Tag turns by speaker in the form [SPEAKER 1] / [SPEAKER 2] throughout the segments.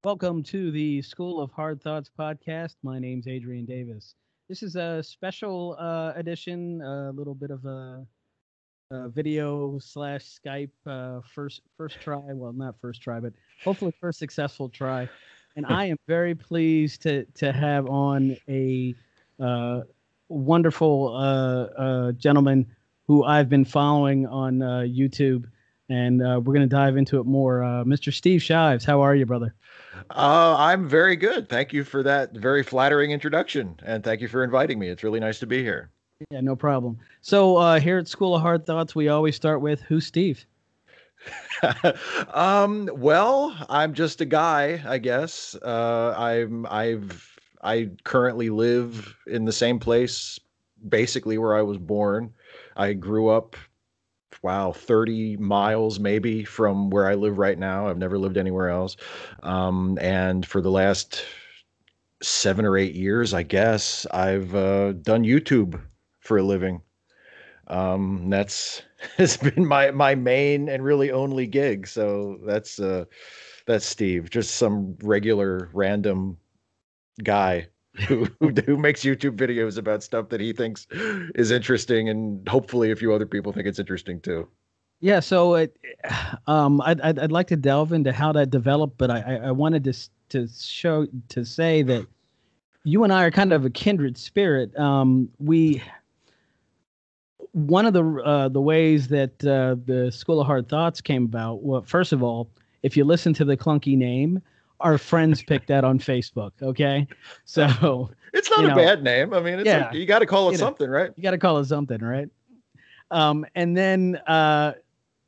[SPEAKER 1] Welcome to the School of Hard Thoughts podcast. My name's Adrian Davis. This is a special edition, a little bit of a video slash Skype first try. Well, not first try, but hopefully first successful try. And I am very pleased to have on a uh, wonderful gentleman who I've been following on YouTube, and we're going to dive into it more. Mr. Steve Shives, how are you, brother?
[SPEAKER 2] I'm very good. Thank you for that very flattering introduction, and thank you for inviting me. It's really nice to be here.
[SPEAKER 1] Yeah, no problem. So here at School of Hard Thoughts, we always start with who's Steve?
[SPEAKER 2] Well, I'm just a guy, I guess. I currently live in the same place, basically where I was born. I grew up, wow, 30 miles maybe from where I live right now. I've never lived anywhere else. And for the last 7 or 8 years, I guess, I've done YouTube for a living. That's has been my main and really only gig. So that's Steve, just some regular random guy who makes YouTube videos about stuff that he thinks is interesting, and hopefully a few other people think it's interesting too.
[SPEAKER 1] Yeah, so I'd like to delve into how that developed, but I wanted to say that you and I are kind of a kindred spirit. We One of the ways that the School of Hard Thoughts came about. Well, first of all, if you listen to the clunky name, our friends picked that on Facebook. Okay, so
[SPEAKER 2] It's not
[SPEAKER 1] you
[SPEAKER 2] a
[SPEAKER 1] know,
[SPEAKER 2] bad name. I mean, it's like
[SPEAKER 1] yeah,
[SPEAKER 2] you got to call it
[SPEAKER 1] you know,
[SPEAKER 2] something, right?
[SPEAKER 1] you got to call it something, right? And then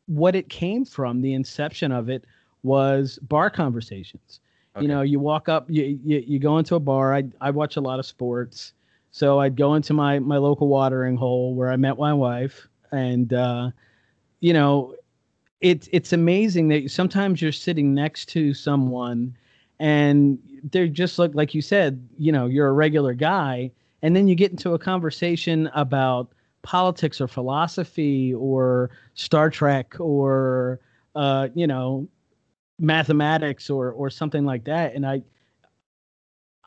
[SPEAKER 1] what it came from, the inception of it, was bar conversations.
[SPEAKER 2] Okay.
[SPEAKER 1] You walk up, you go into a bar. I watch a lot of sports, so I'd go into my local watering hole where I met my wife, and you know, it's amazing that sometimes you're sitting next to someone, and they're just like you said, you're a regular guy, and then you get into a conversation about politics or philosophy or Star Trek or mathematics or something like that. And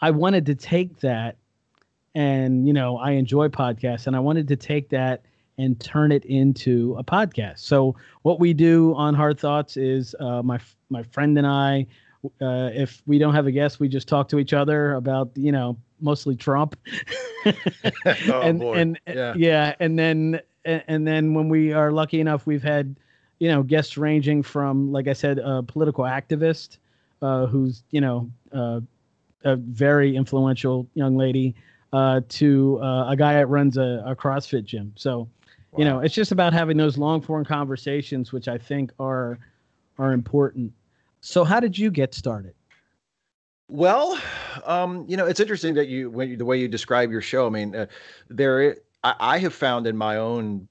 [SPEAKER 1] I wanted to take that, and I enjoy podcasts, and I wanted to take that and turn it into a podcast. So what we do on Hard Thoughts is my friend and I, if we don't have a guest, we just talk to each other about mostly Trump.
[SPEAKER 2] Oh
[SPEAKER 1] and
[SPEAKER 2] boy.
[SPEAKER 1] and
[SPEAKER 2] Yeah.
[SPEAKER 1] yeah, and then when we are lucky enough, we've had guests ranging from, like I said, a political activist who's a very influential young lady, to a guy that runs a CrossFit gym. So,
[SPEAKER 2] Wow.
[SPEAKER 1] it's just about having those long form conversations, which I think are important. So, how did you get started?
[SPEAKER 2] Well, it's interesting that the way you describe your show. I mean, I have found in my own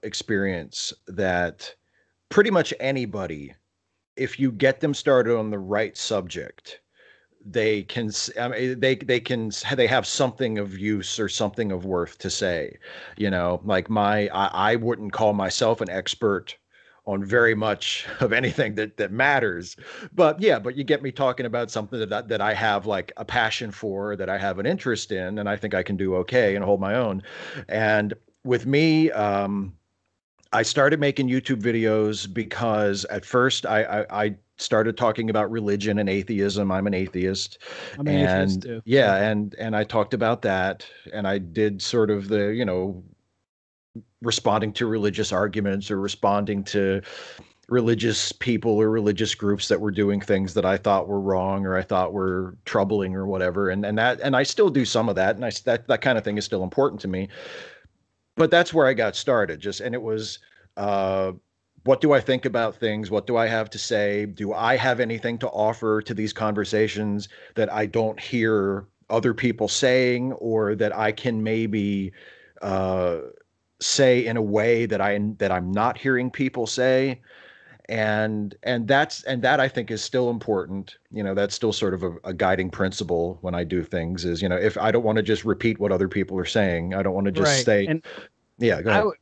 [SPEAKER 2] experience that pretty much anybody, if you get them started on the right subject, I mean, they have something of use or something of worth to say. Like I wouldn't call myself an expert on very much of anything that matters, but yeah, but you get me talking about something that I have like a passion for, that I have an interest in, and I think I can do okay and hold my own. And with me, I started making YouTube videos because at first I started talking about religion and atheism. I'm an atheist,
[SPEAKER 1] I'm an atheist
[SPEAKER 2] and
[SPEAKER 1] too.
[SPEAKER 2] yeah, and I talked about that, and I did sort of the responding to religious arguments or responding to religious people or religious groups that were doing things that I thought were wrong or I thought were troubling or whatever, and I still do some of that, and that kind of thing is still important to me. But that's where I got started. And it was, uh, what do I think about things? What do I have to say? Do I have anything to offer to these conversations that I don't hear other people saying, or that I can maybe uh, say in a way that I'm not hearing people say? And that I think is still important. That's still sort of a guiding principle when I do things. Is if I don't want to just repeat what other people are saying, I don't want to just
[SPEAKER 1] Right.
[SPEAKER 2] say,
[SPEAKER 1] And
[SPEAKER 2] yeah, go
[SPEAKER 1] I
[SPEAKER 2] ahead.
[SPEAKER 1] w-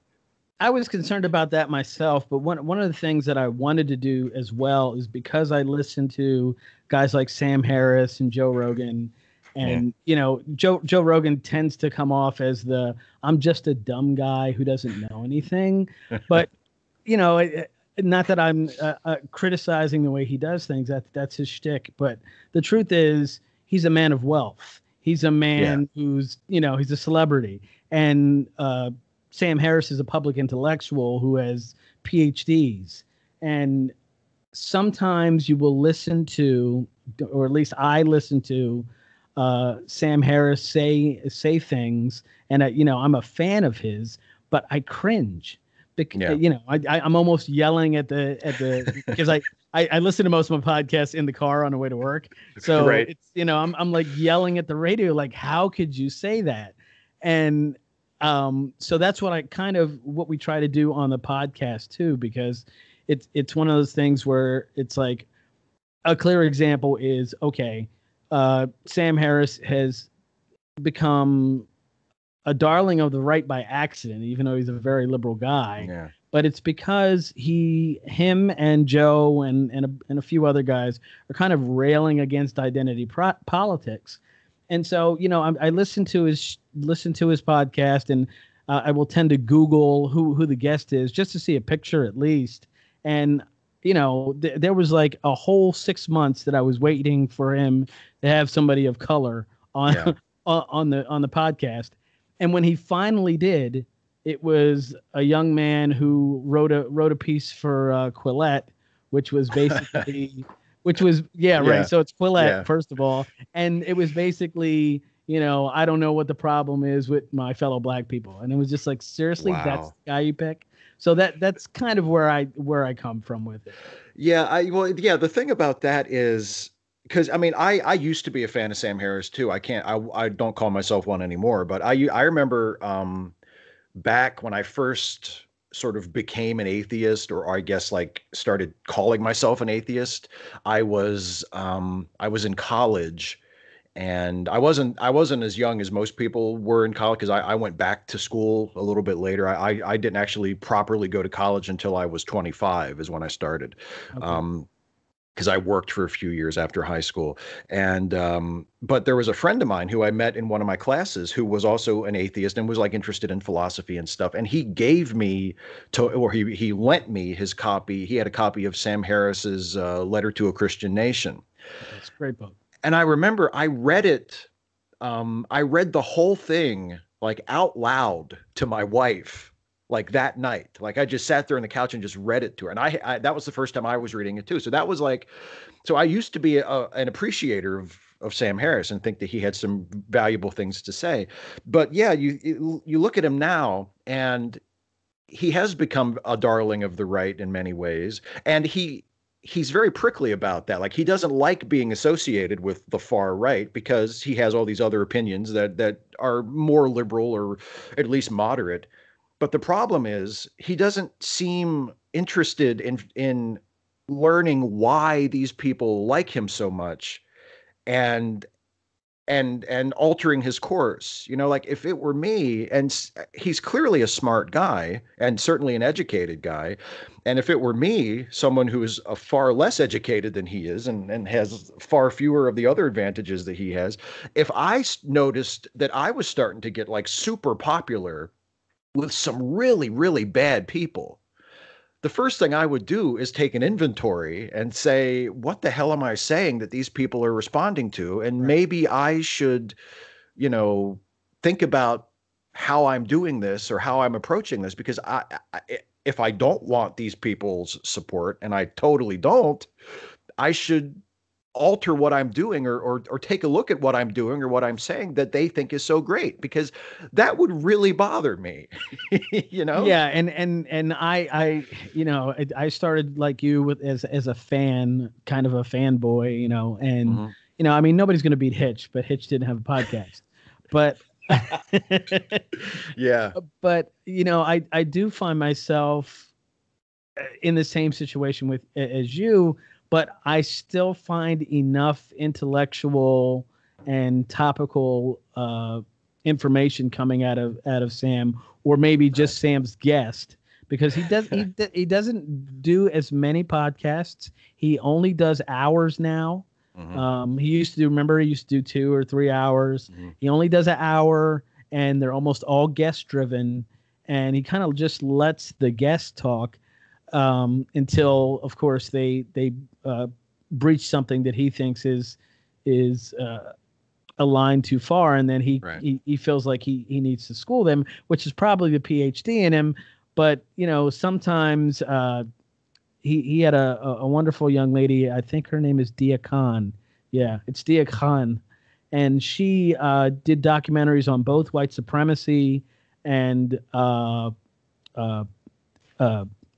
[SPEAKER 1] I was concerned about that myself, but one of the things that I wanted to do as well is because I listened to guys like Sam Harris and Joe Rogan,
[SPEAKER 2] Yeah.
[SPEAKER 1] and Joe Rogan tends to come off as the I'm just a dumb guy who doesn't know anything, but not that I'm criticizing the way he does things. That's his shtick, but the truth is he's a man of wealth. He's a
[SPEAKER 2] Yeah.
[SPEAKER 1] man who's he's a celebrity, and Sam Harris is a public intellectual who has PhDs. And sometimes you will listen to, or at least I listen to, Sam Harris say things, and I'm a fan of his, but I cringe.
[SPEAKER 2] Yeah.
[SPEAKER 1] I'm almost yelling at the because I listen to most of my podcasts in the car on the way to work. So
[SPEAKER 2] Right.
[SPEAKER 1] it's I'm like yelling at the radio, like, how could you say that? And so that's what we try to do on the podcast too, because it's one of those things where it's like a clear example is, okay, Sam Harris has become a darling of the right by accident, even though he's a very liberal guy.
[SPEAKER 2] Yeah.
[SPEAKER 1] But it's because him and Joe and a few other guys are kind of railing against identity politics. And so, I listen to his podcast, and I will tend to Google who the guest is just to see a picture at least. And there was like a whole 6 months that I was waiting for him to have somebody of color on
[SPEAKER 2] Yeah.
[SPEAKER 1] on the podcast. And when he finally did, it was a young man who wrote a piece for Quillette, which was basically,
[SPEAKER 2] Yeah.
[SPEAKER 1] right. So it's Quillette,
[SPEAKER 2] Yeah.
[SPEAKER 1] first of all, and it was basically, I don't know what the problem is with my fellow black people, and it was just like, seriously, that's
[SPEAKER 2] Wow.
[SPEAKER 1] the guy you pick. So that's kind of where I come from with it.
[SPEAKER 2] Yeah. The thing about that is, because I mean, I used to be a fan of Sam Harris too. I don't call myself one anymore, but I remember back when I first sort of became an atheist, or I guess like started calling myself an atheist. I was in college, and I wasn't as young as most people were in college, because I went back to school a little bit later. I didn't actually properly go to college until I was 25 is when I started.
[SPEAKER 1] Okay.
[SPEAKER 2] Because I worked for a few years after high school. And but there was a friend of mine who I met in one of my classes who was also an atheist and was like interested in philosophy and stuff. And he gave me he lent me his copy. He had a copy of Sam Harris's Letter to a Christian Nation.
[SPEAKER 1] It's a great book.
[SPEAKER 2] And I remember I read it. I read the whole thing like out loud to my wife, like that night. Like I just sat there on the couch and just read it to her. And I that was the first time I was reading it too. So that was like, so I used to be an appreciator of Sam Harris and think that he had some valuable things to say. But yeah, you look at him now, and he has become a darling of the right in many ways. And he's very prickly about that. Like he doesn't like being associated with the far right because he has all these other opinions that are more liberal or at least moderate. But the problem is he doesn't seem interested in learning why these people like him so much, and altering his course. Like if it were me, and he's clearly a smart guy and certainly an educated guy, and if it were me, someone who is a far less educated than he is, and has far fewer of the other advantages that he has, if I noticed that I was starting to get like super popular with some really, really bad people, the first thing I would do is take an inventory and say, what the hell am I saying that these people are responding to? And maybe I should, think about how I'm doing this or how I'm approaching this, because if I don't want these people's support, and I totally don't, I should alter what I'm doing, or take a look at what I'm doing or what I'm saying that they think is so great, because that would really bother me.
[SPEAKER 1] Yeah, and I started like you with as a fan, kind of a fanboy, and I mean, nobody's going to beat Hitch, but Hitch didn't have a podcast. But
[SPEAKER 2] yeah,
[SPEAKER 1] but I do find myself in the same situation as you, but I still find enough intellectual and topical information coming out of Sam, or maybe just Sam's guest, because he doesn't do as many podcasts. He only does hours now. He used to he used to do 2 or 3 hours. He only does an hour, and they're almost all guest driven. And he kind of just lets the guests talk until, of course, they breach something that he thinks is a line too far, and then he feels like he needs to school them, which is probably the PhD in him. But sometimes he had a wonderful young lady. I think her name is Dia Khan. Yeah, it's Dia Khan, and she did documentaries on both white supremacy and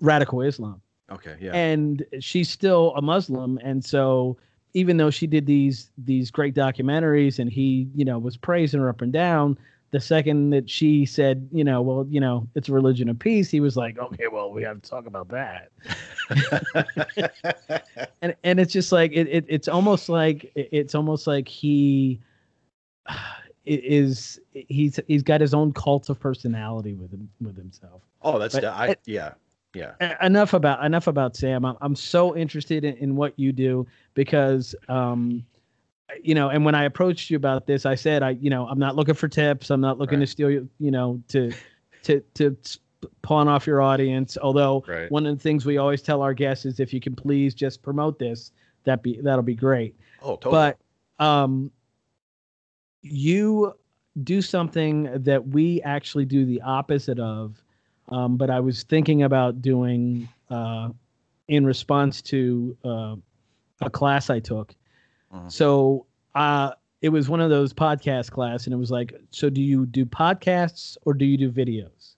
[SPEAKER 1] radical Islam.
[SPEAKER 2] Okay, yeah.
[SPEAKER 1] And she's still a Muslim, and so even though she did these great documentaries, and he was praising her up and down, the second that she said, it's a religion of peace, he was like, okay, well, we have to talk about that. and it's just like it's almost like he's got his own cult of personality with himself.
[SPEAKER 2] Oh, that's yeah.
[SPEAKER 1] Enough about Sam. I'm so interested in what you do because and when I approached you about this, I said I'm not looking for tips. I'm not looking to steal you, to pawn off your audience. Although one of the things we always tell our guests is, if you can please just promote this, that'll be great.
[SPEAKER 2] Oh, totally.
[SPEAKER 1] But you do something that we actually do the opposite of. But I was thinking about doing in response to a class I took. So it was one of those podcast class, and it was like, so do you do podcasts or do you do videos?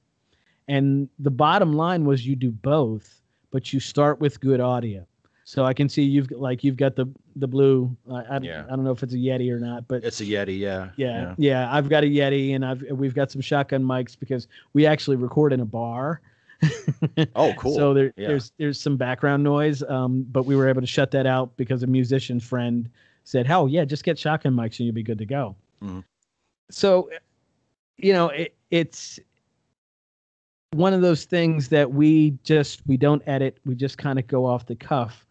[SPEAKER 1] And the bottom line was you do both, but you start with good audio. So I can see you've got the blue. I don't know if it's a Yeti or not, but
[SPEAKER 2] it's a Yeti.
[SPEAKER 1] Yeah. I've got a Yeti, and we've got some shotgun mics because we actually record in a bar.
[SPEAKER 2] Oh, cool.
[SPEAKER 1] So there's some background noise, but we were able to shut that out because a musician friend said, "Hell yeah, just get shotgun mics and you'll be good to go." So, it's one of those things that we don't edit. We just kind of go off the cuff.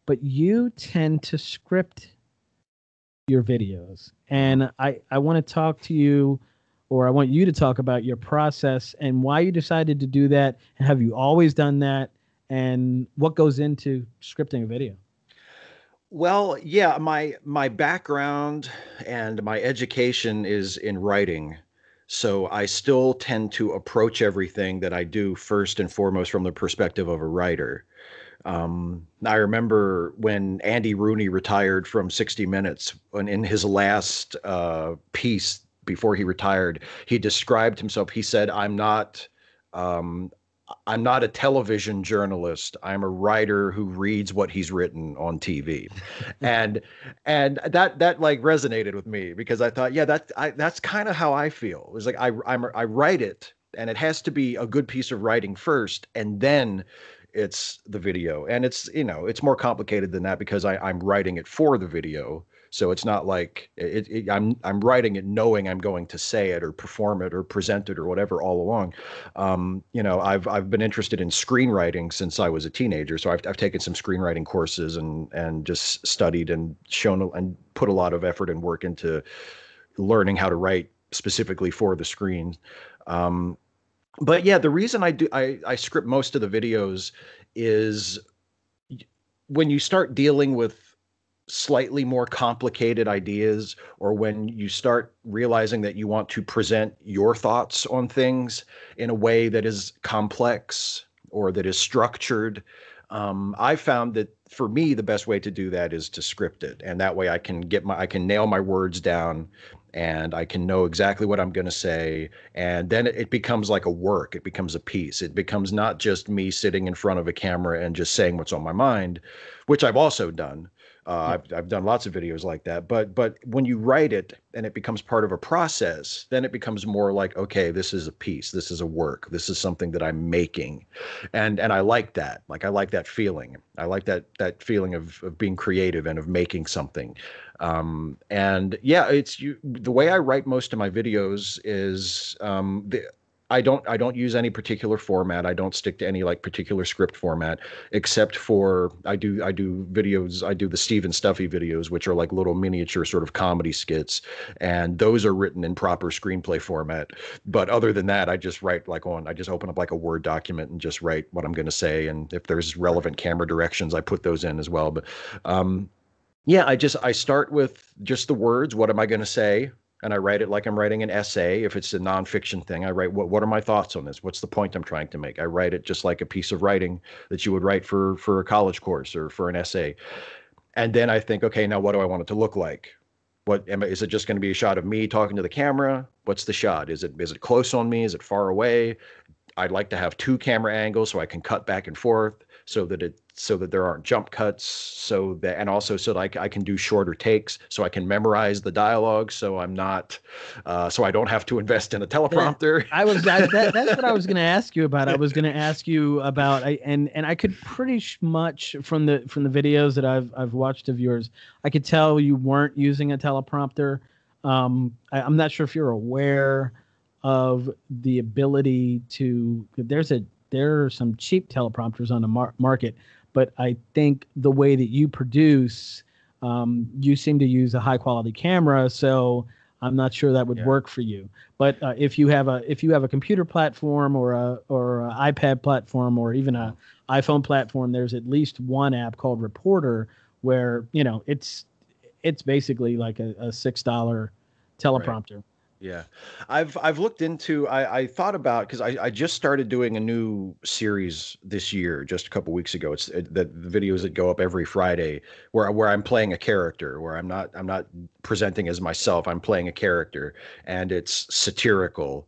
[SPEAKER 1] But you tend to script your videos. And I want to talk to you, or I want you to talk about your process and why you decided to do that. And have you always done that? And what goes into scripting a video?
[SPEAKER 2] Well, yeah, my background and my education is in writing. So I still tend to approach everything that I do first and foremost from the perspective of a writer. I remember when Andy Rooney retired from 60 Minutes, when in his last piece before he retired, he described himself. He said, I'm not a television journalist. I'm a writer who reads what he's written on TV. and that like resonated with me because I thought, yeah, that's kind of how I feel. It was like I write it, and it has to be a good piece of writing first, and then it's the video. And it's more complicated than that because I'm writing it for the video. So it's not like I'm writing it knowing I'm going to say it or perform it or present it or whatever all along. I've been interested in screenwriting since I was a teenager. So I've taken some screenwriting courses and just studied and shown and put a lot of effort and work into learning how to write specifically for the screen. But yeah, the reason I script most of the videos is when you start dealing with slightly more complicated ideas, or when you start realizing that you want to present your thoughts on things in a way that is complex or that is structured, I found that for me, the best way to do that is to script it. And that way I can nail my words down, and I can know exactly what I'm going to say. And then it becomes like a work. It becomes a piece. It becomes not just me sitting in front of a camera and just saying what's on my mind, which I've also done. I've done lots of videos like that, but when you write it and it becomes part of a process, then it becomes more like, okay, this is a piece, this is a work, this is something that I'm making, and I like that. Like I like that feeling. I like that feeling of being creative and of making something. And yeah, the way I write most of my videos is I don't use any particular format. I don't stick to any like particular script format, except for I do videos. I do the Steve and Stuffy videos, which are like little miniature sort of comedy skits, and those are written in proper screenplay format. But other than that, I just write I just open up like a Word document and just write what I'm going to say, and if there's relevant camera directions, I put those in as well. But yeah, I start with just the words. What am I going to say? And I write it like I'm writing an essay. If it's a nonfiction thing, I write what are my thoughts on this? What's the point I'm trying to make? I write it just like a piece of writing that you would write for a college course or for an essay. And then I think, okay, now what do I want it to look like? Is it just going to be a shot of me talking to the camera? What's the shot? Is it close on me? Is it far away? I'd like to have two camera angles so I can cut back and forth so that there aren't jump cuts, and also so that I can do shorter takes, so I can memorize the dialogue, so I'm not so I don't have to invest in a teleprompter.
[SPEAKER 1] That's what I was going to ask you about. I was going to ask you about and I could pretty much from the videos that I've watched of yours, I could tell you weren't using a teleprompter. I'm not sure if you're aware of the ability to. There are some cheap teleprompters on the market, but I think the way that you produce, you seem to use a high quality camera, so I'm not sure that would work for you. But if you have a computer platform or a iPad platform or even a iPhone platform, there's at least one app called Reporter where it's basically like a $6 teleprompter.
[SPEAKER 2] Right. Yeah, I've looked into. I thought about because I just started doing a new series this year, just a couple weeks ago. It's the videos that go up every Friday, where I'm playing a character, where I'm not presenting as myself. I'm playing a character, and it's satirical,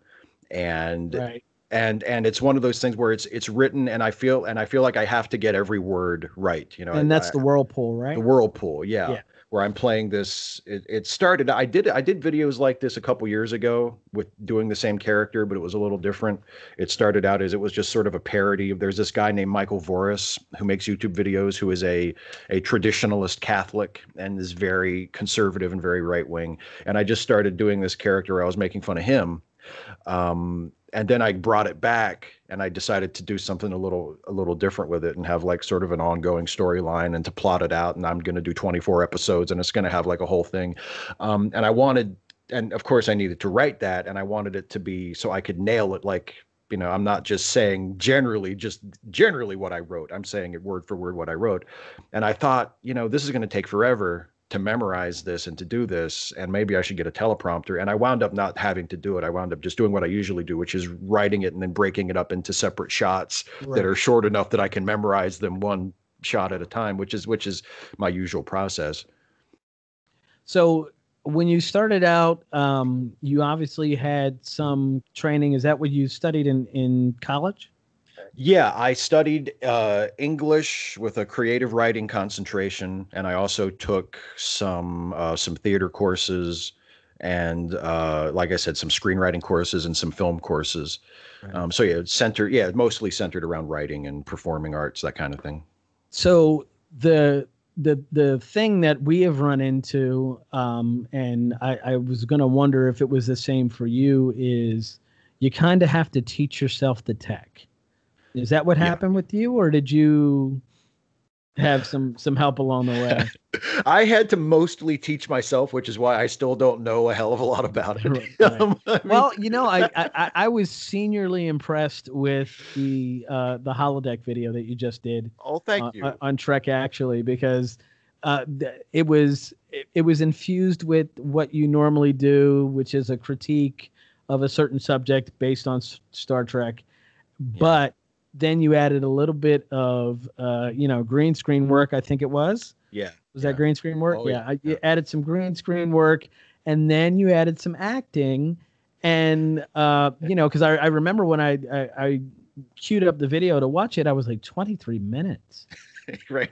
[SPEAKER 2] and
[SPEAKER 1] right.
[SPEAKER 2] and it's one of those things where it's written, and I feel like I have to get every word right.
[SPEAKER 1] And that's the Whirlpool, right?
[SPEAKER 2] The Whirlpool, yeah.
[SPEAKER 1] Yeah.
[SPEAKER 2] Where I'm playing this. It started. I did videos like this a couple years ago with doing the same character, but it was a little different. It started out as it was just sort of a parody. There's this guy named Michael Voris who makes YouTube videos, who is a traditionalist Catholic and is very conservative and very right wing. And I just started doing this character where I was making fun of him. And then I brought it back and I decided to do something a little different with it and have like sort of an ongoing storyline and to plot it out. And I'm going to do 24 episodes and it's going to have like a whole thing. And of course I needed to write that, and I wanted it to be so I could nail it. Like, I'm not just saying generally what I wrote. I'm saying it word for word what I wrote. And I thought, this is going to take forever to memorize this and to do this, and maybe I should get a teleprompter. And I wound up not having to do it. I wound up just doing what I usually do, which is writing it and then breaking it up into separate shots that are short enough that I can memorize them one shot at a time, which is my usual process.
[SPEAKER 1] So when you started out, you obviously had some training. Is that what you studied in college?
[SPEAKER 2] Yeah, I studied English with a creative writing concentration, and I also took some theater courses and, like I said, some screenwriting courses and some film courses. Right. So yeah, mostly centered around writing and performing arts, that kind of thing.
[SPEAKER 1] So the thing that we have run into, and I was going to wonder if it was the same for you, is you kind of have to teach yourself the tech. Is that what happened with you, or did you have some help along the way?
[SPEAKER 2] I had to mostly teach myself, which is why I still don't know a hell of a lot about it.
[SPEAKER 1] Right. Well, I was seniorly impressed with the holodeck video that you just did.
[SPEAKER 2] Oh, thank you.
[SPEAKER 1] On Trek, actually, because it was infused with what you normally do, which is a critique of a certain subject based on Star Trek, but then you added a little bit of, green screen work, I think it was.
[SPEAKER 2] Yeah.
[SPEAKER 1] Was that green screen work?
[SPEAKER 2] Oh, yeah.
[SPEAKER 1] You added some green screen work, and then you added some acting. And, because I remember when I queued up the video to watch it, I was like, 23 minutes.
[SPEAKER 2] Right.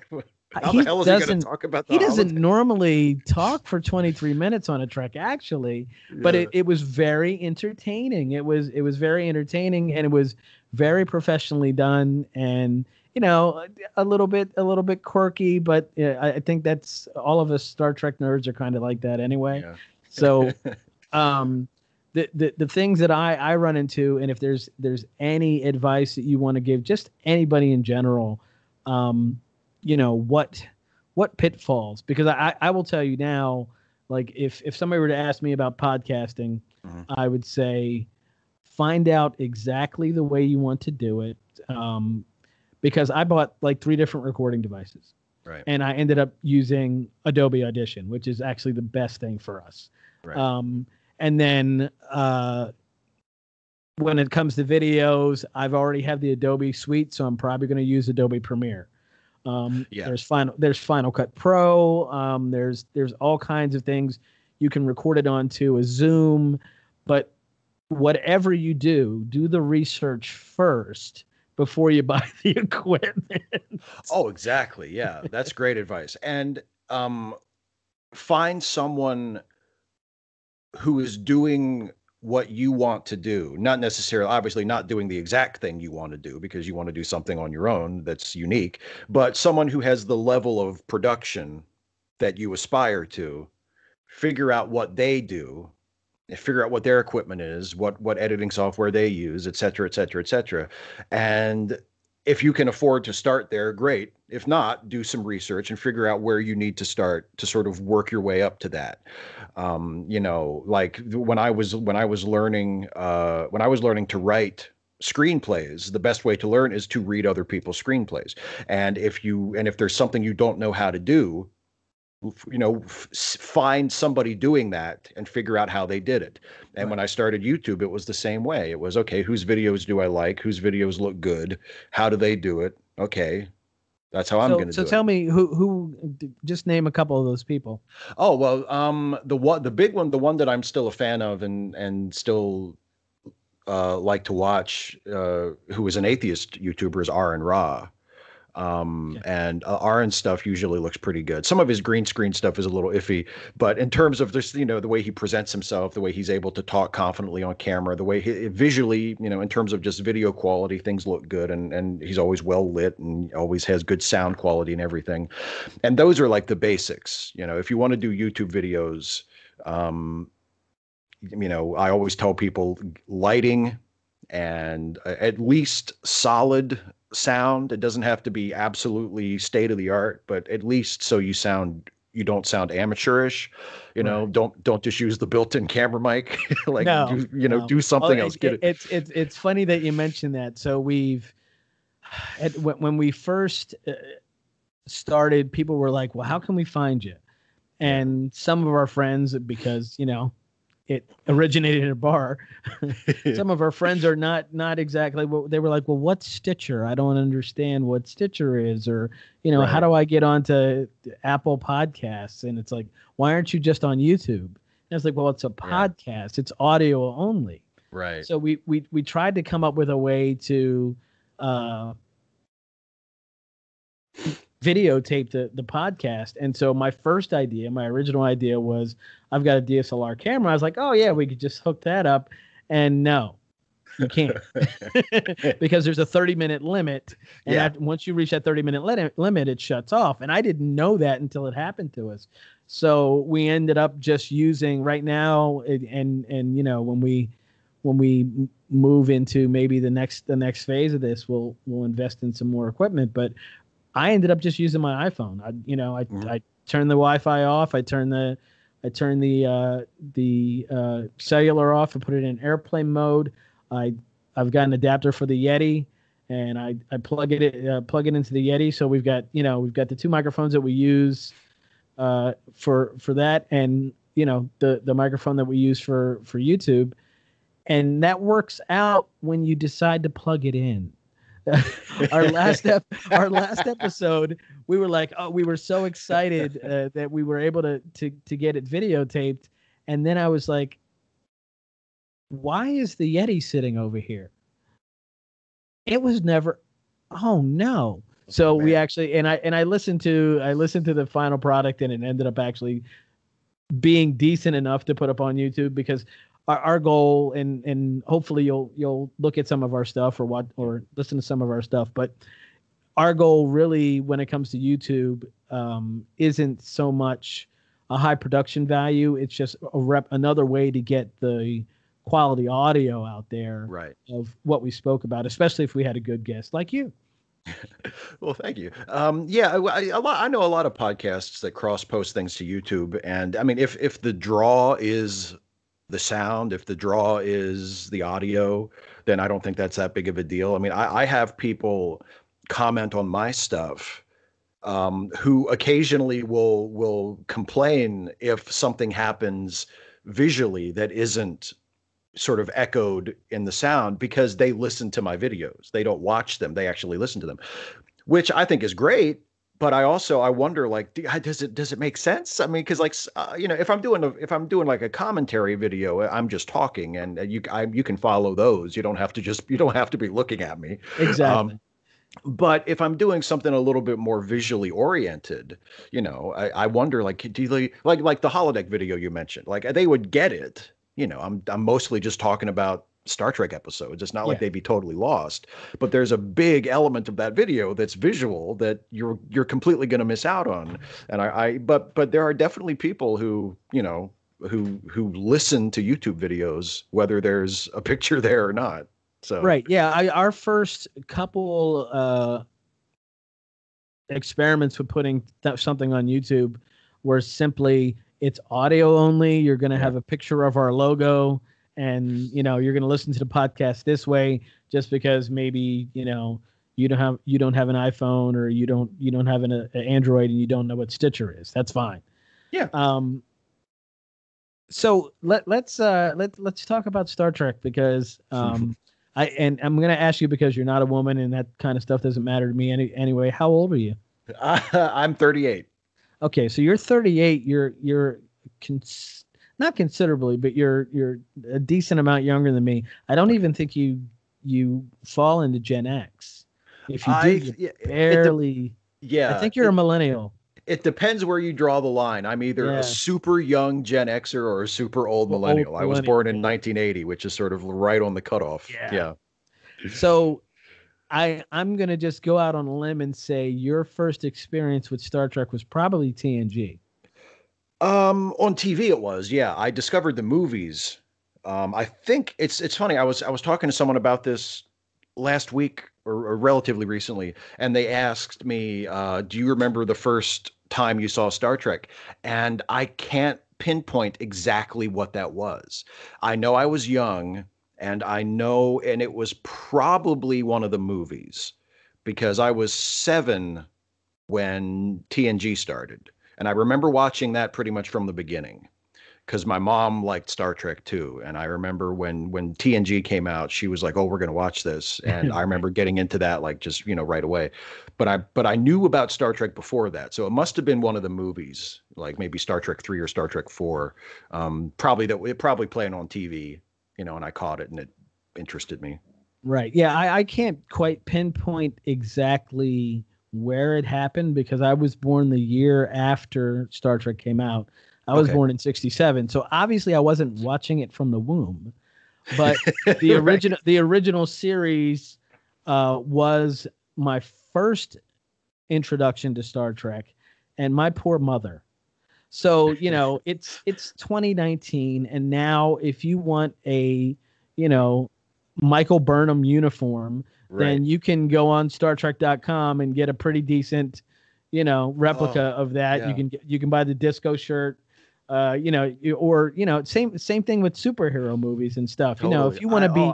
[SPEAKER 2] How the hell is he going to talk about that?
[SPEAKER 1] He doesn't normally talk for 23 minutes on a Trek, actually, but it was very entertaining. It was very entertaining, and it was very professionally done, and a little bit quirky, but I think that's all of us Star Trek nerds are kind of like that anyway. Yeah. So the things that I run into, and if there's any advice that you want to give, just anybody in general, what pitfalls? Because I will tell you now, like if somebody were to ask me about podcasting, I would say find out exactly the way you want to do it. Because I bought like 3 different recording devices.
[SPEAKER 2] Right.
[SPEAKER 1] And I ended up using Adobe Audition, which is actually the best thing for us.
[SPEAKER 2] Right.
[SPEAKER 1] And then when it comes to videos, I've already have the Adobe suite, so I'm probably going to use Adobe Premiere. There's Final Cut Pro. There's all kinds of things you can record it onto a Zoom, but whatever you do the research first before you buy the equipment.
[SPEAKER 2] Oh, exactly. Yeah, that's great advice. And find someone who is doing what you want to do, not necessarily, obviously not doing the exact thing you want to do because you want to do something on your own that's unique, but someone who has the level of production that you aspire to. Figure out what they do, figure out what their equipment is, what editing software they use, et cetera, et cetera, et cetera. And if you can afford to start there, great. If not, do some research and figure out where you need to start to sort of work your way up to that. Like when I was learning to write screenplays, the best way to learn is to read other people's screenplays. And if there's something you don't know how to do, find somebody doing that and figure out how they did it. And
[SPEAKER 1] Right.
[SPEAKER 2] when I started YouTube, it was the same way. It was, okay, whose videos do I like? Whose videos look good? How do they do it? Okay, that's how I'm going to do it.
[SPEAKER 1] So tell me who just name a couple of those people.
[SPEAKER 2] Oh, well, the big one, the one that I'm still a fan of and still like to watch, who is an atheist YouTuber, is Aaron Ra. And Aaron's stuff usually looks pretty good. Some of his green screen stuff is a little iffy, but in terms of this, the way he presents himself, the way he's able to talk confidently on camera, the way visually, in terms of just video quality, things look good, and he's always well lit and always has good sound quality and everything. And those are like the basics. If you want to do YouTube videos, I always tell people lighting and at least solid sound. It doesn't have to be absolutely state of the art, but at least so you don't sound amateurish.
[SPEAKER 1] Right.
[SPEAKER 2] Don't just use the built-in camera mic. Like,
[SPEAKER 1] No,
[SPEAKER 2] do something else.
[SPEAKER 1] It's funny that you mentioned that. So when we first started, people were like, well, how can we find you? And some of our friends, because it originated in a bar. Some of our friends are not exactly what they were like. Well, what's Stitcher? I don't understand what Stitcher is, or
[SPEAKER 2] Right.
[SPEAKER 1] how do I get onto Apple Podcasts? And it's like, why aren't you just on YouTube? And it's like, well, it's a podcast. It's audio only.
[SPEAKER 2] Right.
[SPEAKER 1] So we tried to come up with a way to videotape the podcast. And so my original idea was, I've got a DSLR camera. I was like, oh yeah, we could just hook that up. And no, you can't. Because there's a 30-minute limit. And once you reach that 30-minute limit, it shuts off. And I didn't know that until it happened to us. So we ended up just using right now. And when we move into maybe the next phase of this, we'll invest in some more equipment. But I ended up just using my iPhone. I turned the Wi-Fi off. I turned the cellular off and put it in airplane mode. I've got an adapter for the Yeti, and I plug it into the Yeti. So we've got the 2 microphones that we use for that, and the microphone that we use for YouTube, and that works out when you decide to plug it in. Our last episode, we were like, oh, we were so excited that we were able to get it videotaped, and then I was like, why is the Yeti sitting over here? It was never. Oh no! So we actually, and I listened to the final product, and it ended up actually being decent enough to put up on YouTube, because our goal, and hopefully you'll look at some of our stuff or listen to some of our stuff, but our goal really when it comes to YouTube isn't so much a high production value. It's just another way to get the quality audio out there
[SPEAKER 2] Right.
[SPEAKER 1] of what we spoke about, especially if we had a good guest like you.
[SPEAKER 2] Well, thank you. Yeah, I know a lot of podcasts that cross post things to YouTube, and I mean, if the draw is the sound, if the draw is the audio, then I don't think that's that big of a deal. I mean, I have people comment on my stuff who occasionally will complain if something happens visually that isn't sort of echoed in the sound because they listen to my videos. They don't watch them; they actually listen to them, which I think is great. But I wonder, like, does it make sense? I mean, because like if I'm doing like a commentary video, I'm just talking, and you can follow those. You don't have to be looking at me.
[SPEAKER 1] Exactly.
[SPEAKER 2] But if I'm doing something a little bit more visually oriented, I wonder, like, do they like the holodeck video you mentioned? Like, they would get it. I'm mostly just talking about Star Trek episodes. It's not like
[SPEAKER 1] Yeah.
[SPEAKER 2] they'd be totally lost, but there's a big element of that video that's visual that you're completely going to miss out on. And but there are definitely people who listen to YouTube videos whether there's a picture there or not. So
[SPEAKER 1] Right. Yeah. Our first couple experiments with putting something on YouTube were simply it's audio only. You're going to have a picture of our logo, and you're going to listen to the podcast this way, just because maybe you don't have an iPhone, or you don't have an Android, and you don't know what Stitcher is. That's fine.
[SPEAKER 2] yeah.
[SPEAKER 1] So let's talk about Star Trek, because I'm going to ask you, because you're not a woman and that kind of stuff doesn't matter to me anyway. How old are you?
[SPEAKER 2] I'm 38.
[SPEAKER 1] Okay, so you're 38. You're not considerably, but you're a decent amount younger than me. I don't even think you fall into Gen X. If you do, you barely.
[SPEAKER 2] Yeah,
[SPEAKER 1] I think you're a millennial.
[SPEAKER 2] It depends where you draw the line. I'm either a super young Gen Xer or a super old millennial. I was born in 1980, which is sort of right on the cutoff. Yeah.
[SPEAKER 1] So I'm going to just go out on a limb and say your first experience with Star Trek was probably TNG.
[SPEAKER 2] On TV it was. Yeah, I discovered the movies. I think it's funny. I was talking to someone about this last week or relatively recently, and they asked me, "Do you remember the first time you saw Star Trek?" And I can't pinpoint exactly what that was. I know I was young, and it was probably one of the movies, because I was 7 when TNG started. And I remember watching that pretty much from the beginning, because my mom liked Star Trek too. And I remember when TNG came out, she was like, "Oh, we're going to watch this." And I remember getting into that, like, just, right away. But I knew about Star Trek before that. So it must have been one of the movies, like maybe Star Trek 3 or Star Trek 4. Probably playing on TV, and I caught it and it interested me.
[SPEAKER 1] Right. Yeah. I can't quite pinpoint exactly where it happened, because I was born the year after Star Trek came out. I was born in 67. So obviously I wasn't watching it from the womb, but the original series was my first introduction to Star Trek, and my poor mother. So, it's 2019, and now if you want a, Michael Burnham uniform, then you can go on StarTrek.com and get a pretty decent, replica of that.
[SPEAKER 2] Yeah.
[SPEAKER 1] You can buy the disco shirt, same thing with superhero movies and stuff.
[SPEAKER 2] Totally.
[SPEAKER 1] If you want to be,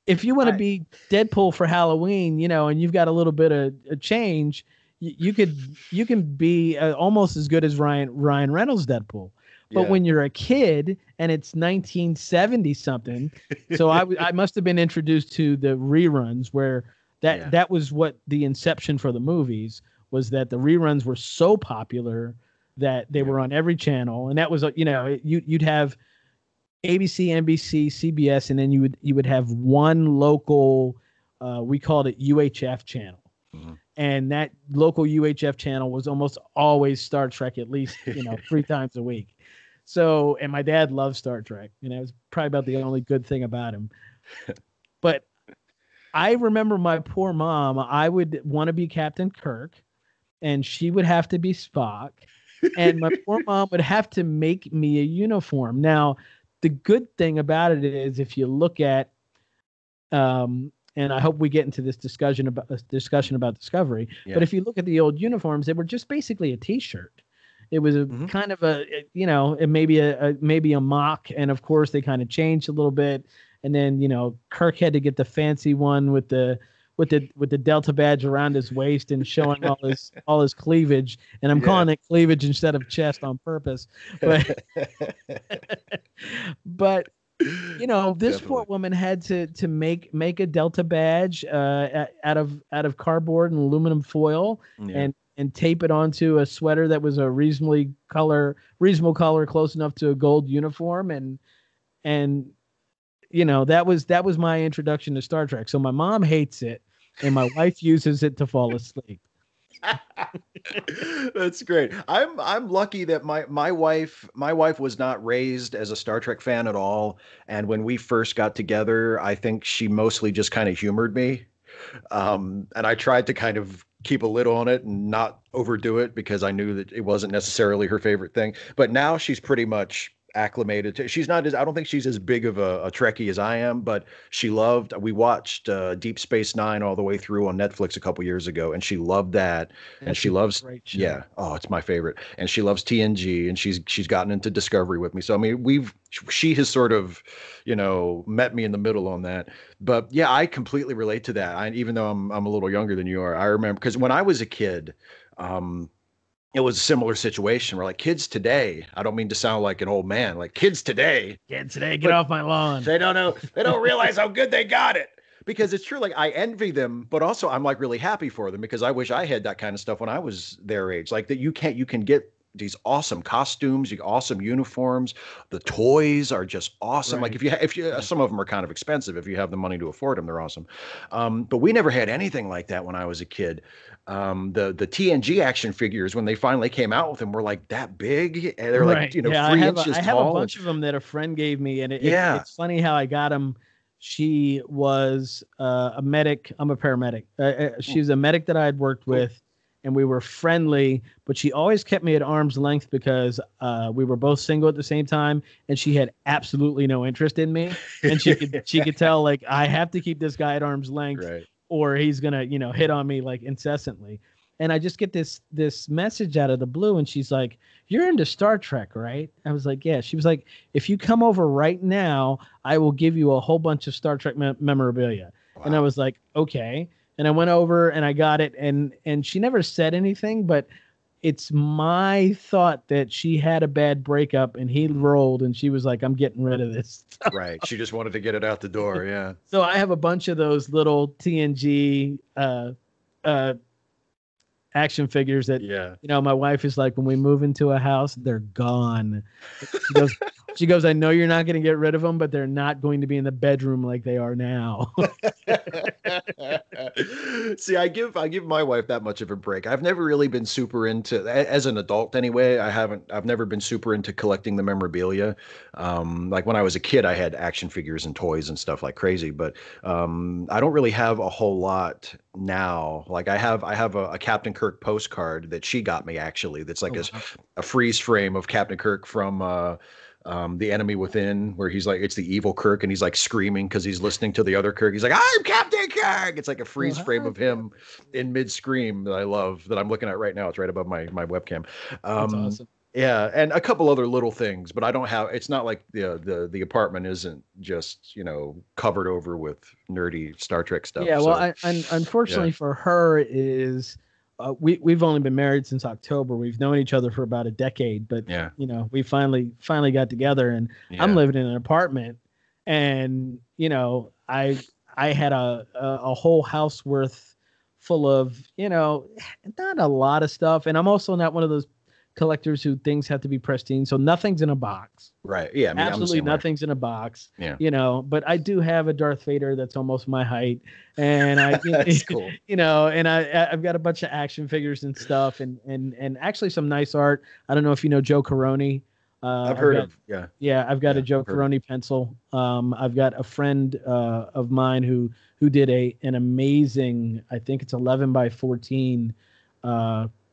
[SPEAKER 1] if you want to be Deadpool for Halloween, and you've got a little bit of a change, you can be almost as good as Ryan Reynolds Deadpool. But when you're a kid and it's 1970 something, so I must have been introduced to the reruns, where that was what the inception for the movies was, that the reruns were so popular that they were on every channel, and that was you'd have ABC, NBC, CBS, and then you would have one local, we called it UHF channel. Mm-hmm. And that local UHF channel was almost always Star Trek, at least 3 times a week. So, and my dad loved Star Trek. It was probably about the only good thing about him. But I remember my poor mom. I would want to be Captain Kirk, and she would have to be Spock. And my poor mom would have to make me a uniform. Now, the good thing about it is if you look at, and I hope we get into this discussion about Discovery.
[SPEAKER 2] Yeah.
[SPEAKER 1] But if you look at the old uniforms, they were just basically a T-shirt. It was a kind of a, it maybe a mock, and of course they kind of changed a little bit. And then Kirk had to get the fancy one with the Delta badge around his waist and showing all his cleavage. And I'm calling it cleavage instead of chest on purpose. But but this
[SPEAKER 2] Definitely.
[SPEAKER 1] poor woman had to make a Delta badge out of cardboard and aluminum foil and tape it onto a sweater that was a reasonable color close enough to a gold uniform, and that was my introduction to Star Trek. So my mom hates it and my wife uses it to fall asleep.
[SPEAKER 2] That's great. I'm lucky that my wife was not raised as a Star Trek fan at all. And when we first got together, I think she mostly just kind of humored me. And I tried to kind of keep a lid on it and not overdo it because I knew that it wasn't necessarily her favorite thing. But now she's pretty much acclimated to. She's not as, I don't think she's as big of a Trekkie as I am, but we watched Deep Space Nine all the way through on Netflix a couple years ago, and she loved that. And she loves, oh, it's my favorite. And she loves TNG, and she's gotten into Discovery with me. So I mean, she has sort of, met me in the middle on that. But yeah, I completely relate to that. Even though I'm a little younger than you are, I remember because when I was a kid, it was a similar situation where, like, kids today, I don't mean to sound like an old man, like kids today,
[SPEAKER 1] get off my lawn.
[SPEAKER 2] They don't know. They don't realize how good they got it, because it's true. Like, I envy them, but also I'm like really happy for them because I wish I had that kind of stuff when I was their age. Like that you can get these awesome costumes, awesome uniforms. The toys are just awesome.
[SPEAKER 1] Right.
[SPEAKER 2] Like if you, some of them are kind of expensive. If you have the money to afford them, they're awesome. But we never had anything like that when I was a kid. The TNG action figures, when they finally came out with them, were like that big. And they're like, 3 inches tall.
[SPEAKER 1] I have a bunch of them that a friend gave me, and it's funny how I got them. She was a medic. I'm a paramedic. She was a medic that I had worked with, and we were friendly, but she always kept me at arm's length because we were both single at the same time, and she had absolutely no interest in me. And she could tell, like, I have to keep this guy at arm's length,
[SPEAKER 2] right,
[SPEAKER 1] or he's gonna, hit on me like incessantly. And I just get this message out of the blue, and she's like, "You're into Star Trek, right?" I was like, "Yeah." She was like, "If you come over right now, I will give you a whole bunch of Star Trek memorabilia." Wow. And I was like, "Okay." And I went over and I got it, and she never said anything, but it's my thought that she had a bad breakup and he rolled, and she was like, "I'm getting rid of this stuff."
[SPEAKER 2] Right. She just wanted to get it out the door. Yeah.
[SPEAKER 1] So I have a bunch of those little TNG action figures that, my wife is like, when we move into a house, they're gone. She goes, "I know you're not going to get rid of them, but they're not going to be in the bedroom like they are now."
[SPEAKER 2] See, I give my wife that much of a break. I've never really been super into, as an adult anyway, I've never been super into collecting the memorabilia. Like when I was a kid, I had action figures and toys and stuff like crazy, but I don't really have a whole lot now. Like I have a Captain Kirk postcard that she got me, actually, that's like a freeze frame of Captain Kirk from The Enemy Within, where he's like, it's the evil Kirk, and he's like screaming because he's listening to the other Kirk. He's like, "I'm Captain Kirk." It's like a freeze frame of him in mid scream that I love, that I'm looking at right now. It's right above my webcam.
[SPEAKER 1] That's awesome.
[SPEAKER 2] Yeah, and a couple other little things, but I don't have. It's not like the apartment isn't just covered over with nerdy Star Trek stuff.
[SPEAKER 1] Yeah, well, unfortunately for her is. We've only been married since October. We've known each other for about a decade, but we finally got together, and I'm living in an apartment, and I had a whole house worth full of not a lot of stuff, and I'm also not one of those collectors who things have to be pristine, so nothing's in a box.
[SPEAKER 2] Right. Yeah. I mean,
[SPEAKER 1] absolutely nothing's in a box.
[SPEAKER 2] Yeah.
[SPEAKER 1] But I do have a Darth Vader that's almost my height, and
[SPEAKER 2] that's cool.
[SPEAKER 1] And I've got a bunch of action figures and stuff, and actually some nice art. I don't know if you know Joe Caroni.
[SPEAKER 2] I've heard of. Yeah.
[SPEAKER 1] Yeah. I've got a Joe Caroni pencil. I've got a friend of mine who did an amazing, I think it's 11 by 14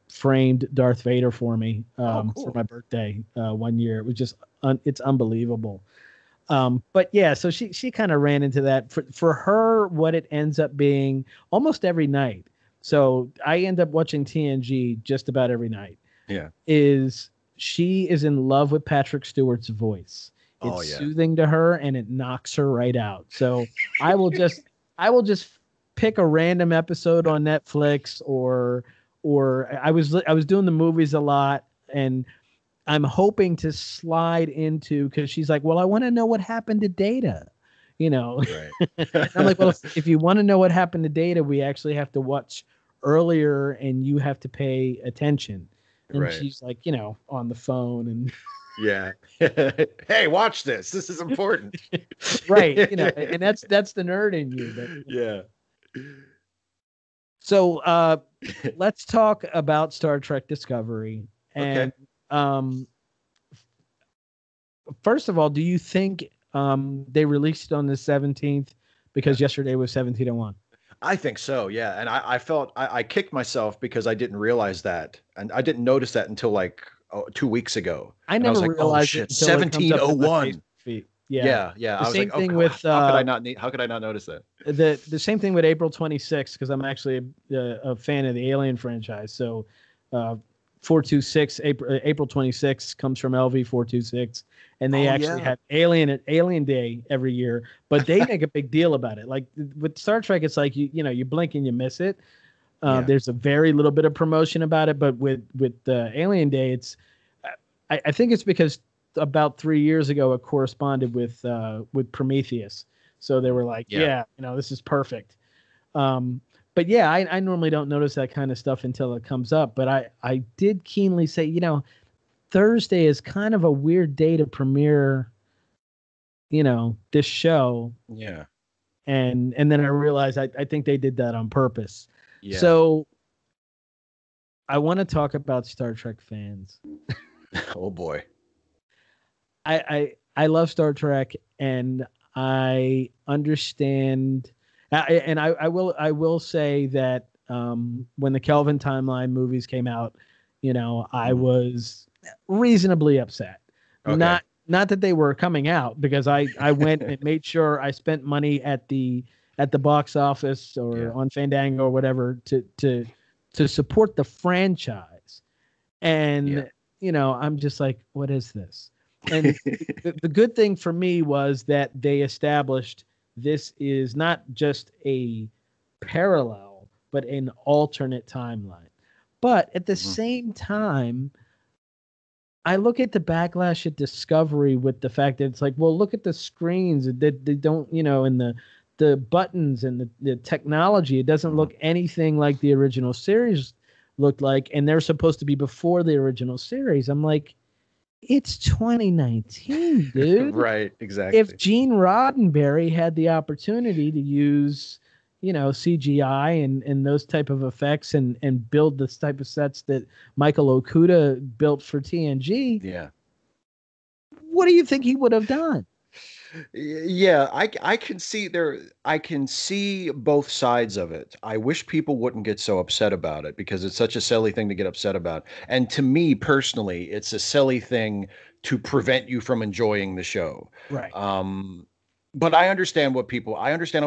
[SPEAKER 1] framed Darth Vader for me
[SPEAKER 2] cool.
[SPEAKER 1] for my birthday 1 year. It was just it's unbelievable. But yeah, so she kind of ran into that for her. What it ends up being almost every night. So I end up watching TNG just about every night.
[SPEAKER 2] Yeah.
[SPEAKER 1] Is she is in love with Patrick Stewart's voice.
[SPEAKER 2] Oh
[SPEAKER 1] It's
[SPEAKER 2] yeah.
[SPEAKER 1] soothing to her and it knocks her right out. So I will just I will just pick a random episode on Netflix or I was doing the movies a lot and I'm hoping to slide into because she's like, well, I want to know what happened to Data, you know.
[SPEAKER 2] Right.
[SPEAKER 1] I'm like, well, if you want to know what happened to Data, we actually have to watch earlier and you have to pay attention. And
[SPEAKER 2] Right.
[SPEAKER 1] she's like, you know, on the phone and
[SPEAKER 2] Yeah. Hey, watch this. This is important.
[SPEAKER 1] right, you know, and that's the nerd in you. But
[SPEAKER 2] Yeah.
[SPEAKER 1] so let's talk about Star Trek Discovery.
[SPEAKER 2] Okay.
[SPEAKER 1] And um, first of all, do you think they released it on the 17th because yesterday was 1701?
[SPEAKER 2] I think so, yeah. And I felt I kicked myself because I didn't realize that. And I didn't notice that until like 2 weeks ago.
[SPEAKER 1] I
[SPEAKER 2] And I was
[SPEAKER 1] never
[SPEAKER 2] like, oh
[SPEAKER 1] realized it
[SPEAKER 2] shit,
[SPEAKER 1] until it comes up in my Facebook
[SPEAKER 2] 1701.
[SPEAKER 1] feed. Yeah.
[SPEAKER 2] Yeah, yeah.
[SPEAKER 1] The
[SPEAKER 2] I was like,
[SPEAKER 1] same
[SPEAKER 2] oh,
[SPEAKER 1] thing with
[SPEAKER 2] how could I not notice that?
[SPEAKER 1] the same thing with April 26th because I'm actually a fan of the Alien franchise. So 426 April 26th comes from LV 426 and they
[SPEAKER 2] Oh
[SPEAKER 1] actually
[SPEAKER 2] yeah.
[SPEAKER 1] have Alien Day every year, but they make a big deal about it. Like with Star Trek it's like you know, you blink and you miss it.
[SPEAKER 2] Yeah.
[SPEAKER 1] There's a very little bit of promotion about it, but with Alien Day, it's I think it's because about 3 years ago it corresponded with Prometheus, so they were like,
[SPEAKER 2] Yeah.
[SPEAKER 1] yeah, you know, this is perfect. But yeah, I normally don't notice that kind of stuff until it comes up, but I did keenly say, you know, Thursday is kind of a weird day to premiere, you know, this show,
[SPEAKER 2] Yeah.
[SPEAKER 1] and then I realized I think they did that on purpose.
[SPEAKER 2] Yeah.
[SPEAKER 1] So I want to talk about Star Trek fans.
[SPEAKER 2] Oh boy.
[SPEAKER 1] I love Star Trek, and I understand. I will say that when the Kelvin timeline movies came out, you know, I was reasonably upset.
[SPEAKER 2] Okay.
[SPEAKER 1] Not that they were coming out because I went and made sure I spent money at the box office or
[SPEAKER 2] Yeah.
[SPEAKER 1] on Fandango or whatever to support the franchise.
[SPEAKER 2] Yeah.
[SPEAKER 1] And you know, I'm just like, what is this? And the good thing for me was that they established this is not just a parallel, but an alternate timeline. But at the same time, I look at the backlash at Discovery with the fact that it's like, well, look at the screens that they don't, you know, and the buttons and the technology. It doesn't look anything like the original series looked like, and they're supposed to be before the original series. I'm like, it's 2019, dude.
[SPEAKER 2] Right, exactly.
[SPEAKER 1] If Gene Roddenberry had the opportunity to use, you know, CGI and those type of effects and build this type of sets that Michael Okuda built for TNG,
[SPEAKER 2] Yeah.
[SPEAKER 1] what do you think he would have done?
[SPEAKER 2] Yeah, I can see I can see both sides of it. I wish people wouldn't get so upset about it because it's such a silly thing to get upset about. And to me personally, it's a silly thing to prevent you from enjoying the show.
[SPEAKER 1] Right.
[SPEAKER 2] But I understand how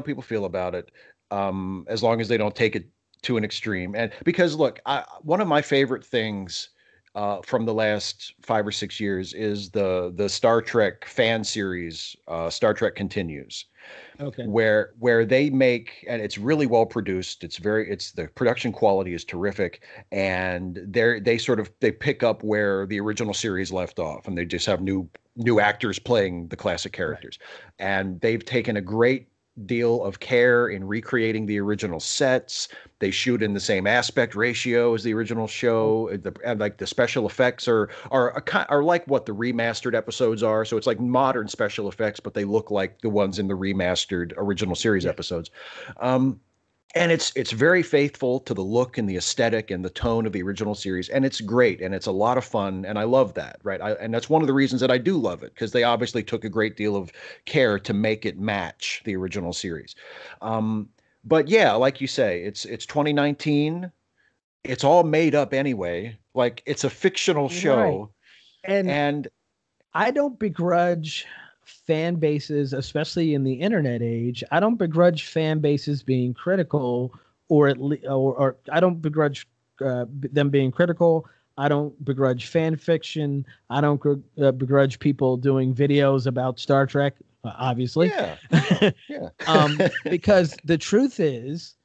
[SPEAKER 2] people feel about it, as long as they don't take it to an extreme. And because look, one of my favorite things from the last 5 or 6 years is the Star Trek fan series, Star Trek Continues,
[SPEAKER 1] Okay.
[SPEAKER 2] where they make, and it's really well produced. It's the production quality is terrific, and they pick up where the original series left off, and they just have new actors playing the classic characters, and they've taken a great deal of care in recreating the original sets. They shoot in the same aspect ratio as the original show. And like the special effects are like what the remastered episodes are. So it's like modern special effects, but they look like the ones in the remastered original series episodes. And it's very faithful to the look and the aesthetic and the tone of the original series, and it's great and it's a lot of fun, and I love that, right? And that's one of the reasons that I do love it, because they obviously took a great deal of care to make it match the original series. But yeah, like you say, it's 2019. It's all made up anyway. Like it's a fictional
[SPEAKER 1] Right.
[SPEAKER 2] show,
[SPEAKER 1] And
[SPEAKER 2] and
[SPEAKER 1] I don't begrudge fan bases, especially in the internet age, I don't begrudge fan bases being critical, or I don't begrudge them being critical. I don't begrudge fan fiction. I don't begrudge people doing videos about Star Trek, obviously.
[SPEAKER 2] Yeah. Yeah.
[SPEAKER 1] Because the truth is,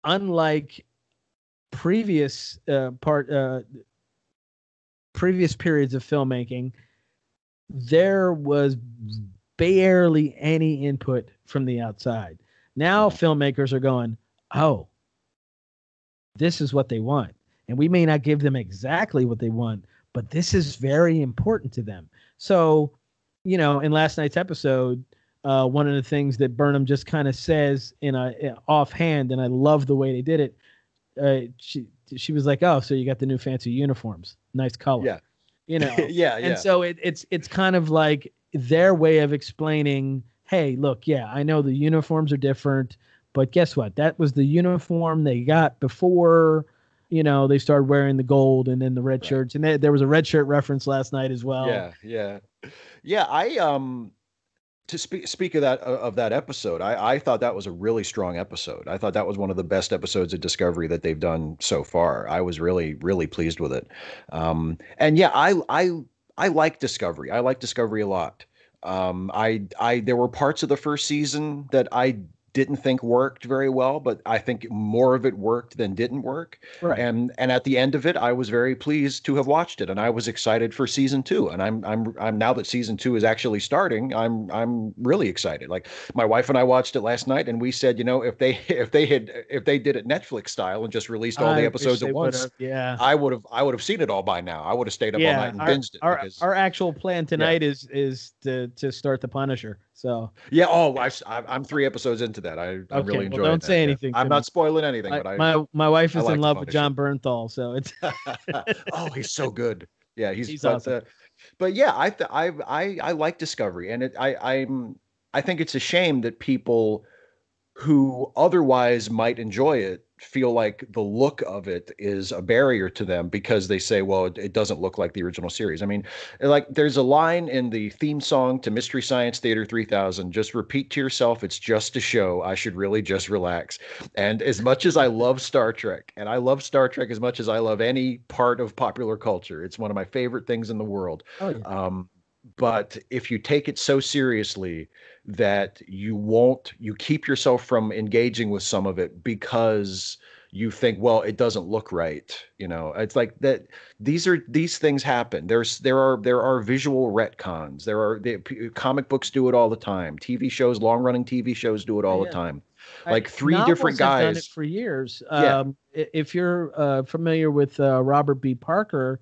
[SPEAKER 1] unlike previous previous periods of filmmaking, there was barely any input from the outside. Now filmmakers are going, oh, this is what they want. And we may not give them exactly what they want, but this is very important to them. So, in last night's episode, one of the things that Burnham just kind of says in a offhand, and I love the way they did it. She was like, "Oh, so you got the new fancy uniforms? Nice color."
[SPEAKER 2] Yeah.
[SPEAKER 1] Yeah. And so it's kind of like their way of explaining, hey, look, yeah, I know the uniforms are different, but guess what? That was the uniform they got before, they started wearing the gold and then the red shirts. And there was a red shirt reference last night as well.
[SPEAKER 2] Yeah. To speak of that episode, I thought that was a really strong episode. I thought that was one of the best episodes of Discovery that they've done so far. I was really, really pleased with it. And yeah, I like Discovery. I like Discovery a lot. There were parts of the first season that I didn't think worked very well, but I think more of it worked than didn't work.
[SPEAKER 1] Right.
[SPEAKER 2] And at the end of it, I was very pleased to have watched it, and I was excited for season 2. And I'm now that season 2 is actually starting, I'm really excited. Like, my wife and I watched it last night, and we said, if they did it Netflix style and just released all the episodes at once, I would have seen it all by now. I would have stayed up all night and binged it.
[SPEAKER 1] Our actual plan tonight is to start The Punisher. So
[SPEAKER 2] yeah. Oh, I'm 3 episodes into that. I really enjoyed it.
[SPEAKER 1] Don't say anything.
[SPEAKER 2] I'm not spoiling anything, but
[SPEAKER 1] my wife is in love with John Bernthal, so it's
[SPEAKER 2] oh, he's so good. Yeah, he's
[SPEAKER 1] awesome.
[SPEAKER 2] But yeah, I like Discovery, and I think it's a shame that people who otherwise might enjoy it feel like the look of it is a barrier to them because they say, well, it doesn't look like the original series. I mean, like, there's a line in the theme song to Mystery Science Theater 3000, just repeat to yourself, it's just a show. I should really just relax. And as much as I love Star Trek, and I love Star Trek as much as I love any part of popular culture, it's one of my favorite things in the world.
[SPEAKER 1] Oh, yeah.
[SPEAKER 2] But if you take it so seriously that you keep yourself from engaging with some of it because you think, well, it doesn't look right. It's like that. These things happen. There are visual retcons. Comic books do it all the time. TV shows, long running TV shows do it all the time. Like, 3 different guys
[SPEAKER 1] have done it for years. If you're familiar with Robert B. Parker,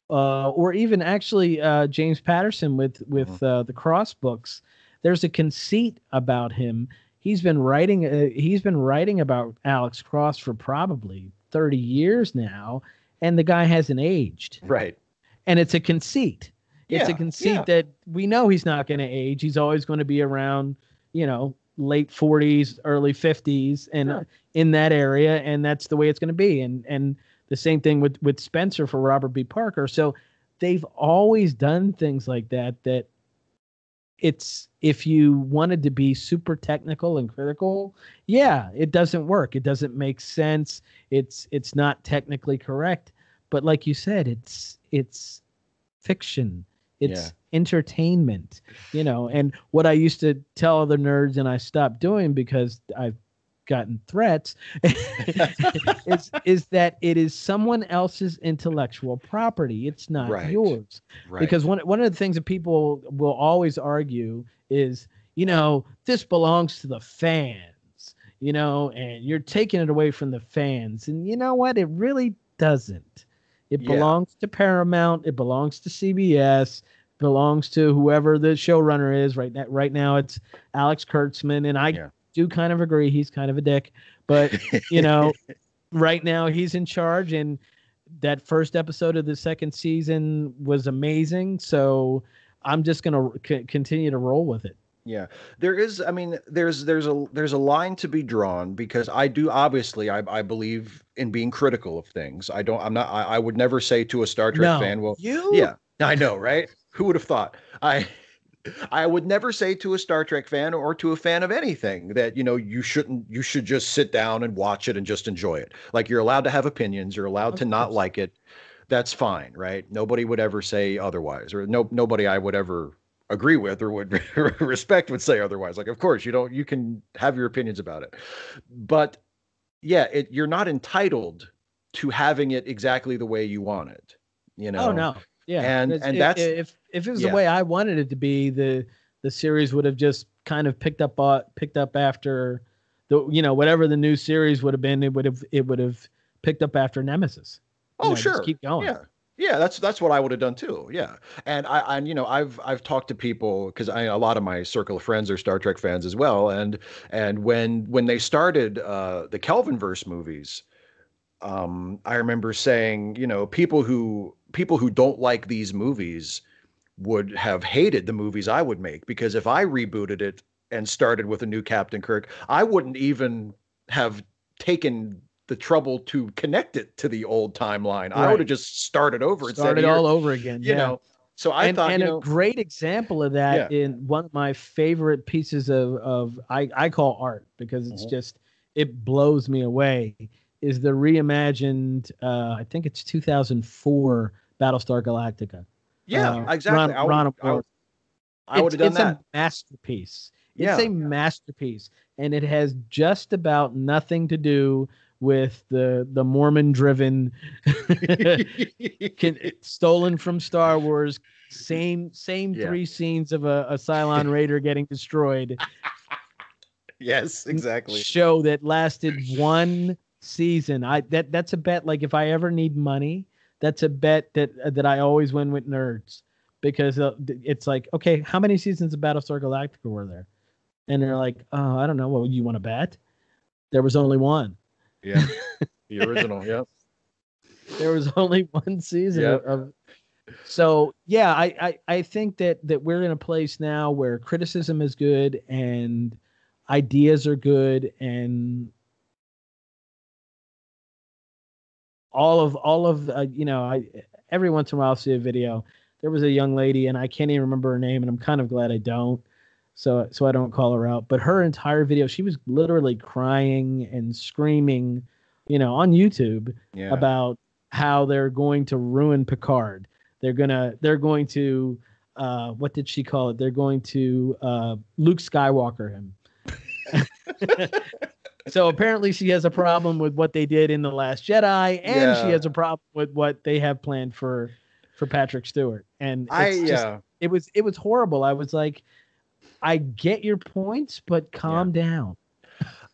[SPEAKER 1] or even actually James Patterson with the Cross books, there's a conceit about him. He's been writing about Alex Cross for probably 30 years now, and the guy hasn't aged.
[SPEAKER 2] Right.
[SPEAKER 1] And it's a conceit. It's a conceit that we know he's not going to age. He's always going to be around, late 40s, early 50s, and in that area, and that's the way it's going to be. And the same thing with Spencer for Robert B. Parker. So they've always done things like that it's, if you wanted to be super technical and critical, it doesn't work. It doesn't make sense. It's not technically correct. But like you said, it's fiction. It's entertainment, and what I used to tell other nerds and I stopped doing because I've gotten threats is that it is someone else's intellectual property. It's not yours. Right. Because one of the things that people will always argue is, this belongs to the fans, and you're taking it away from the fans. And you know what? It really doesn't. It belongs to Paramount. It belongs to CBS. It belongs to whoever the showrunner is right now. Right now it's Alex Kurtzman, and I do kind of agree he's kind of a dick, but right now he's in charge, and that first episode of the second season was amazing. So I'm just going to continue to roll with it.
[SPEAKER 2] Yeah, there's a line to be drawn, because I believe in being critical of things. I would never say to a Star Trek fan, well, I know, right? Who would have thought? I would never say to a Star Trek fan or to a fan of anything that, you should just sit down and watch it and just enjoy it. Like, you're allowed to have opinions, you're allowed
[SPEAKER 1] Of
[SPEAKER 2] to not
[SPEAKER 1] course.
[SPEAKER 2] like it. That's fine, right? Nobody would ever say otherwise, or nobody I would ever agree with or would respect would say otherwise. Like, of course, you can have your opinions about it. But yeah, you're not entitled to having it exactly the way you want it, you
[SPEAKER 1] Oh
[SPEAKER 2] know?
[SPEAKER 1] no, yeah.
[SPEAKER 2] And
[SPEAKER 1] Because
[SPEAKER 2] and that's
[SPEAKER 1] if it was the
[SPEAKER 2] yeah.
[SPEAKER 1] way I wanted it to be, the series would have just kind of picked up after the whatever the new series would have been. It would have picked up after Nemesis.
[SPEAKER 2] Oh,
[SPEAKER 1] Just
[SPEAKER 2] sure.
[SPEAKER 1] keep going.
[SPEAKER 2] Yeah. Yeah, that's what I would have done too. Yeah. And I've talked to people because a lot of my circle of friends are Star Trek fans as well. And when they started the Kelvinverse movies, I remember saying, people who don't like these movies would have hated the movies I would make, because if I rebooted it and started with a new Captain Kirk, I wouldn't even have taken the trouble to connect it to the old timeline. I would have
[SPEAKER 1] Right.
[SPEAKER 2] just started over and said,
[SPEAKER 1] Start it
[SPEAKER 2] here,
[SPEAKER 1] all over again.
[SPEAKER 2] you
[SPEAKER 1] Yeah.
[SPEAKER 2] know. So I
[SPEAKER 1] And
[SPEAKER 2] thought,
[SPEAKER 1] and a great example of that
[SPEAKER 2] yeah.
[SPEAKER 1] in one of my favorite pieces of I call art, because it's
[SPEAKER 2] Mhm.
[SPEAKER 1] just it blows me away, is the reimagined I think it's 2004 Battlestar Galactica.
[SPEAKER 2] Yeah, exactly.
[SPEAKER 1] Ron Moore.
[SPEAKER 2] I would have done
[SPEAKER 1] It's a
[SPEAKER 2] that.
[SPEAKER 1] masterpiece. It's
[SPEAKER 2] Yeah.
[SPEAKER 1] a masterpiece, and it has just about nothing to do with the Mormon driven stolen from Star Wars. Same
[SPEAKER 2] Yeah.
[SPEAKER 1] three scenes of a Cylon Raider getting destroyed.
[SPEAKER 2] Yes, exactly.
[SPEAKER 1] Show that lasted one season. That's a bet. Like, if I ever need money, that's a bet that I always win with nerds, because it's like, okay, how many seasons of Battlestar Galactica were there? And they're like, oh, I don't know. Well, you want to bet? There was only one.
[SPEAKER 2] Yeah. The original. Yeah.
[SPEAKER 1] There was only one season
[SPEAKER 2] Yeah.
[SPEAKER 1] of. So yeah, I think that we're in a place now where criticism is good and ideas are good, and all of I every once in a while I'll see a video. There was a young lady, and I can't even remember her name, and I'm kind of glad I don't. So I don't call her out. But her entire video, she was literally crying and screaming, on YouTube,
[SPEAKER 2] Yeah.
[SPEAKER 1] about how they're going to ruin Picard. They're going to what did she call it? They're going to Luke Skywalker him. So apparently she has a problem with what they did in The Last Jedi, and she
[SPEAKER 2] Yeah.
[SPEAKER 1] has a problem with what they have planned for Patrick Stewart. And it's just
[SPEAKER 2] Yeah.
[SPEAKER 1] it was horrible. I was like, I get your points, but
[SPEAKER 2] Yeah.
[SPEAKER 1] calm down.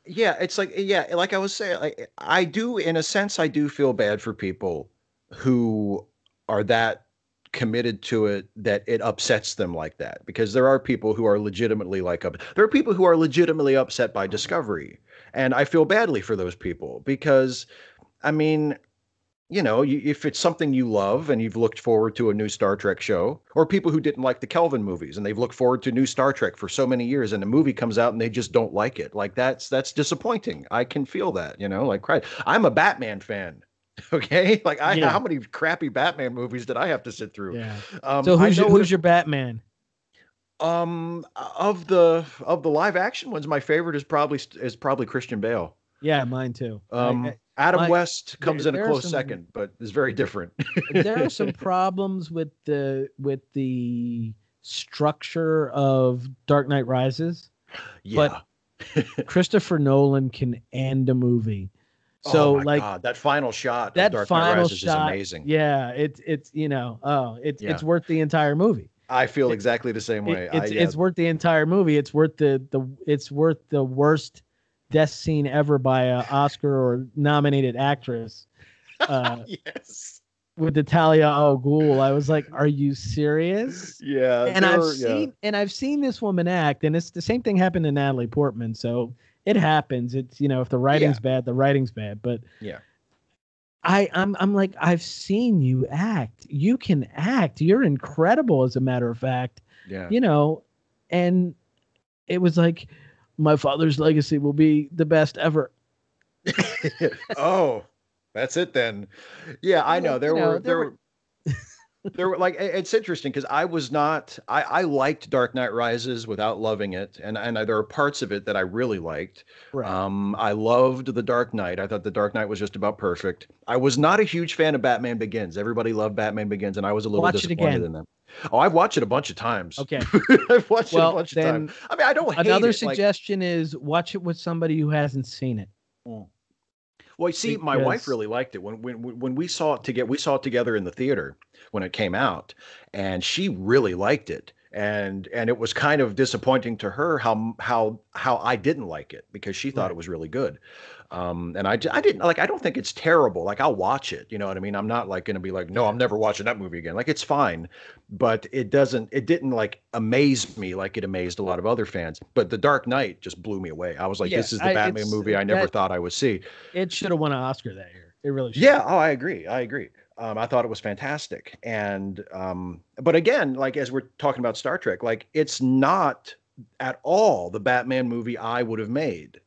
[SPEAKER 2] Yeah, it's like, yeah, like I was saying, like, I do, in a sense, I do feel bad for people who are that committed to it that it upsets them like that, because there are people who are legitimately there are people who are legitimately upset by Discovery, and I feel badly for those people because, I mean, if it's something you love and you've looked forward to a new Star Trek show, or people who didn't like the Kelvin movies and they've looked forward to new Star Trek for so many years, and the movie comes out and they just don't like it, like that's disappointing. I can feel that, like, cry. I'm a Batman fan. Okay, like,
[SPEAKER 1] Yeah,
[SPEAKER 2] how many crappy Batman movies did I have to sit through?
[SPEAKER 1] yeah. So
[SPEAKER 2] I know what
[SPEAKER 1] who's your Batman?
[SPEAKER 2] of the live action ones, my favorite is probably Christian Bale.
[SPEAKER 1] Yeah, mine too. I
[SPEAKER 2] Adam
[SPEAKER 1] my
[SPEAKER 2] West comes in a
[SPEAKER 1] there are
[SPEAKER 2] close
[SPEAKER 1] some
[SPEAKER 2] second, but is very different.
[SPEAKER 1] there are some problems with the structure of Dark Knight Rises, but
[SPEAKER 2] Yeah.
[SPEAKER 1] Christopher Nolan can end a movie.
[SPEAKER 2] Oh
[SPEAKER 1] So,
[SPEAKER 2] my
[SPEAKER 1] like,
[SPEAKER 2] God, that final shot of
[SPEAKER 1] that
[SPEAKER 2] Dark Knight
[SPEAKER 1] final
[SPEAKER 2] Rises is
[SPEAKER 1] shot,
[SPEAKER 2] amazing.
[SPEAKER 1] yeah, it's
[SPEAKER 2] Yeah,
[SPEAKER 1] it's worth the entire movie.
[SPEAKER 2] I feel
[SPEAKER 1] It,
[SPEAKER 2] exactly the same way.
[SPEAKER 1] it's worth the entire movie. It's worth it's worth the worst death scene ever by a Oscar or nominated actress.
[SPEAKER 2] Yes.
[SPEAKER 1] With the Talia al Ghul, I was like, "Are you serious?"
[SPEAKER 2] Yeah,
[SPEAKER 1] And I've seen this woman act, and it's the same thing happened to Natalie Portman. So it happens. It's if the
[SPEAKER 2] yeah,
[SPEAKER 1] writing's bad, the writing's bad. But
[SPEAKER 2] yeah,
[SPEAKER 1] I'm like, I've seen you act. You can act. You're incredible, as a matter of fact.
[SPEAKER 2] yeah.
[SPEAKER 1] You know, and it was like, my father's legacy will be the best ever.
[SPEAKER 2] Oh, that's it then. Yeah, I know.
[SPEAKER 1] Like,
[SPEAKER 2] There were
[SPEAKER 1] there
[SPEAKER 2] there
[SPEAKER 1] were
[SPEAKER 2] were There were like it's interesting because I liked Dark Knight Rises without loving it, and there are parts of it that I really liked.
[SPEAKER 1] Right.
[SPEAKER 2] I loved The Dark Knight. I thought The Dark Knight was just about perfect. I was not a huge fan of Batman Begins. Everybody loved Batman Begins, and I was a little
[SPEAKER 1] Watch it
[SPEAKER 2] disappointed
[SPEAKER 1] again.
[SPEAKER 2] in them. Oh, I've watched it a bunch of times.
[SPEAKER 1] Okay.
[SPEAKER 2] I've watched it a
[SPEAKER 1] Well,
[SPEAKER 2] bunch of times.
[SPEAKER 1] then
[SPEAKER 2] I mean, I don't hate
[SPEAKER 1] another
[SPEAKER 2] it. Like,
[SPEAKER 1] suggestion is watch it with somebody who hasn't seen it.
[SPEAKER 2] well, see, my wife
[SPEAKER 1] Because
[SPEAKER 2] really liked it when we saw it together. We saw it together in the theater when it came out, and she really liked it. And it was kind of disappointing to her how I didn't like it because she thought
[SPEAKER 1] right.
[SPEAKER 2] it was really good. And I didn't like. I don't think it's terrible. Like I'll watch it. You know what I mean? I'm not like going to be like, no, I'm never watching that movie again. Like it's fine, but it doesn't. It didn't like amaze me like it amazed a lot of other fans. But The Dark Knight just blew me away. I was like,
[SPEAKER 1] Yeah,
[SPEAKER 2] this is the Batman movie I never
[SPEAKER 1] that
[SPEAKER 2] thought I would see.
[SPEAKER 1] it should have won an Oscar that year. It really should.
[SPEAKER 2] Yeah, oh, I agree. I agree. I thought it was fantastic. And but again, like as we're talking about Star Trek, like it's not at all the Batman movie I would have made.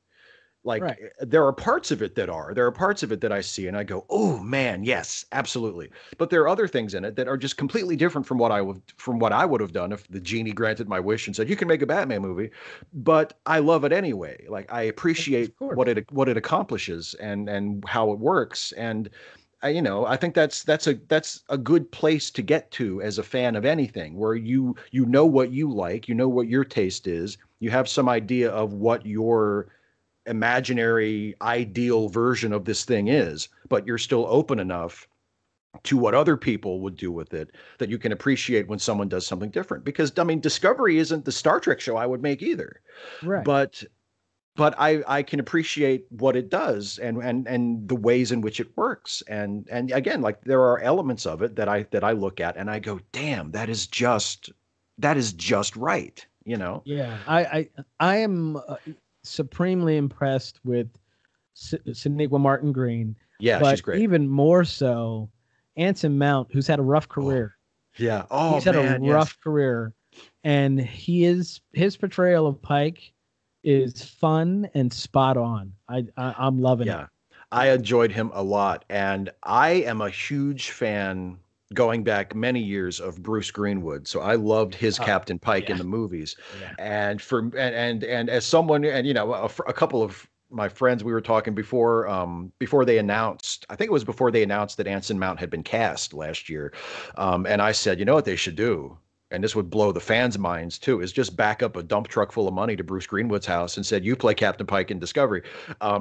[SPEAKER 2] Like
[SPEAKER 1] Right.
[SPEAKER 2] there are parts of it that are. There are parts of it that I see and I go, "Oh man, yes, absolutely." But there are other things in it that are just completely different from what I would have done if the genie granted my wish and said, "You can make a Batman movie." But I love it anyway. Like I appreciate
[SPEAKER 1] Of course.
[SPEAKER 2] what it accomplishes and how it works and I think that's a good place to get to as a fan of anything, where you know what you like, you know what your taste is, you have some idea of what your imaginary ideal version of this thing is, but you're still open enough to what other people would do with it that you can appreciate when someone does something different. Because I mean, Discovery isn't the Star Trek show I would make either,
[SPEAKER 1] Right.
[SPEAKER 2] but I can appreciate what it does and the ways in which it works. And again, like there are elements of it that I look at and I go, damn, that is just right, you know?
[SPEAKER 1] Yeah. I am supremely impressed with Sonequa Martin Green.
[SPEAKER 2] Yeah,
[SPEAKER 1] But
[SPEAKER 2] she's great.
[SPEAKER 1] even more so, Anson Mount, who's had a rough career.
[SPEAKER 2] Yeah. Oh
[SPEAKER 1] He's had
[SPEAKER 2] man,
[SPEAKER 1] a
[SPEAKER 2] yes.
[SPEAKER 1] rough career, and his portrayal of Pike is fun and spot on. I'm loving
[SPEAKER 2] Yeah.
[SPEAKER 1] it.
[SPEAKER 2] I enjoyed him a lot. And I am a huge fan going back many years of Bruce Greenwood. So I loved his Captain Pike in
[SPEAKER 1] yeah.
[SPEAKER 2] the movies.
[SPEAKER 1] Yeah.
[SPEAKER 2] And as someone, and a couple of my friends, we were talking before they announced, I think it was before they announced that Anson Mount had been cast last year. And I said, you know what they should do? And this would blow the fans' minds too, is just back up a dump truck full of money to Bruce Greenwood's house and said, you play Captain Pike in Discovery.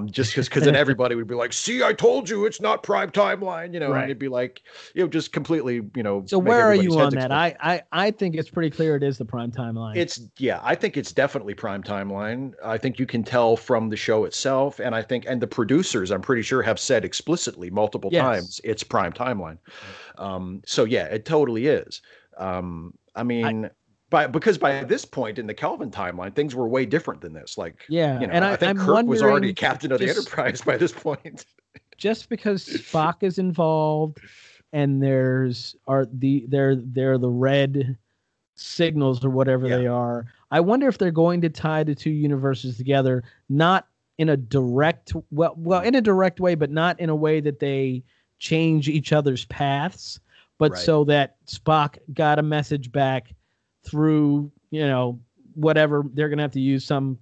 [SPEAKER 2] Just because then everybody would be like, see, I told you it's not prime timeline,
[SPEAKER 1] Right.
[SPEAKER 2] and it'd be like, just completely,
[SPEAKER 1] So
[SPEAKER 2] make
[SPEAKER 1] where are
[SPEAKER 2] everybody's
[SPEAKER 1] you on
[SPEAKER 2] heads
[SPEAKER 1] that?
[SPEAKER 2] explode.
[SPEAKER 1] I think it's pretty clear it is the prime timeline.
[SPEAKER 2] I think it's definitely prime timeline. I think you can tell from the show itself. And and the producers, I'm pretty sure, have said explicitly multiple times it's prime timeline. So yeah, it totally is. I mean, because by this point in the Kelvin timeline, things were way different than this. Like,
[SPEAKER 1] and
[SPEAKER 2] I think
[SPEAKER 1] I'm
[SPEAKER 2] Kirk was already
[SPEAKER 1] wondering,
[SPEAKER 2] captain of the Enterprise by this point.
[SPEAKER 1] Just because Spock is involved, and they're the red signals or whatever they are. I wonder if they're going to tie the two universes together, not in a direct in a direct way, but not in a way that they change each other's paths, but so that Spock got a message back through, whatever they're going to have to use some,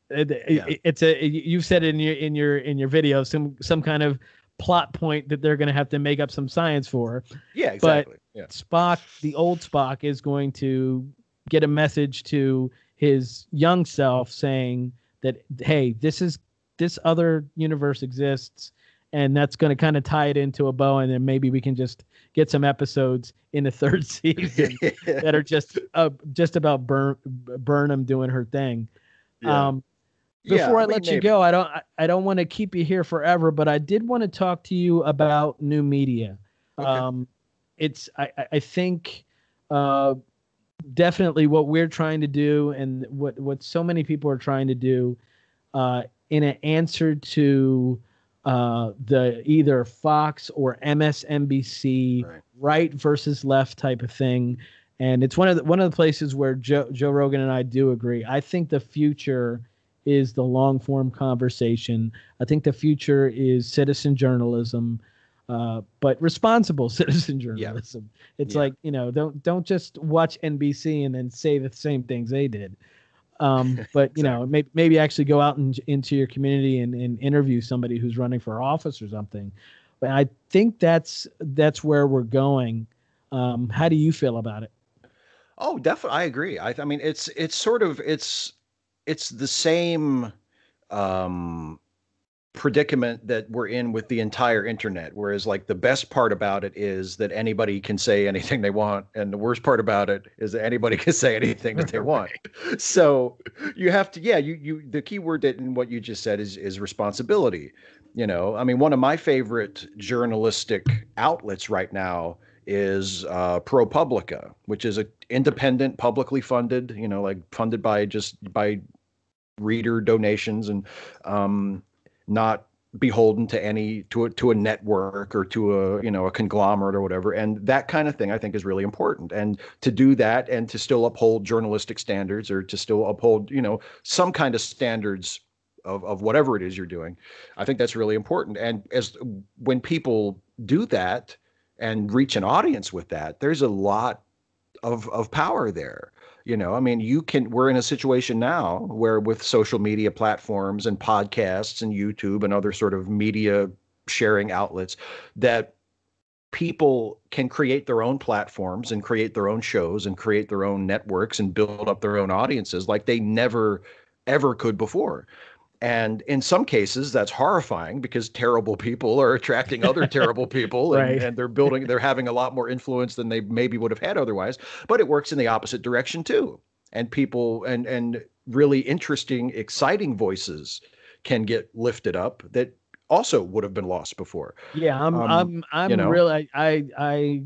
[SPEAKER 1] it's you've said in your video, some kind of plot point that they're going to have to make up some science for.
[SPEAKER 2] Yeah, exactly.
[SPEAKER 1] But Spock, the old Spock, is going to get a message to his young self saying that, hey, this other universe exists, and that's going to kind of tie it into a bow, and then maybe we can just get some episodes in the third season that are just about Burnham doing her thing. Before I let you go, I don't want to keep you here forever, but I did want to talk to you about new media. Okay. I think definitely what we're trying to do, and what so many people are trying to do, in an answer to the either Fox or MSNBC right versus left type of thing. And it's one of the places where Joe Rogan and I do agree. I think the future is the long form conversation. I think the future is citizen journalism. but responsible citizen
[SPEAKER 2] Yeah.
[SPEAKER 1] journalism. It's
[SPEAKER 2] Yeah.
[SPEAKER 1] like, don't just watch NBC and then say the same things they did. But
[SPEAKER 2] Exactly.
[SPEAKER 1] maybe actually go out into your community and interview somebody who's running for office or something. But I think that's where we're going. How do you feel about it?
[SPEAKER 2] Oh, definitely. I agree. I mean, it's sort of it's the same um predicament that we're in with the entire internet. Whereas, like, the best part about it is that anybody can say anything they want, and the worst part about it is that anybody can say anything that they want.
[SPEAKER 1] Right.
[SPEAKER 2] So you have to, yeah, you the key word that in what you just said is responsibility. I mean, one of my favorite journalistic outlets right now is ProPublica, which is a independent, publicly funded, like funded by reader donations, and um, not beholden to a network or to a conglomerate or whatever. And that kind of thing I think is really important. And to do that and to still uphold journalistic standards, or to still uphold some kind of standards of whatever it is you're doing, I think that's really important. And as when people do that and reach an audience with that, there's a lot of power there. I mean, we're in a situation now where, with social media platforms and podcasts and YouTube and other sort of media sharing outlets, that people can create their own platforms and create their own shows and create their own networks and build up their own audiences like they never ever could before. And in some cases, that's horrifying, because terrible people are attracting other terrible people, and,
[SPEAKER 1] Right.
[SPEAKER 2] and they're having a lot more influence than they maybe would have had otherwise. But it works in the opposite direction too. And people and really interesting, exciting voices can get lifted up that also would have been lost before.
[SPEAKER 1] Yeah, I'm
[SPEAKER 2] Um,
[SPEAKER 1] I'm
[SPEAKER 2] you
[SPEAKER 1] I'm
[SPEAKER 2] know,
[SPEAKER 1] really I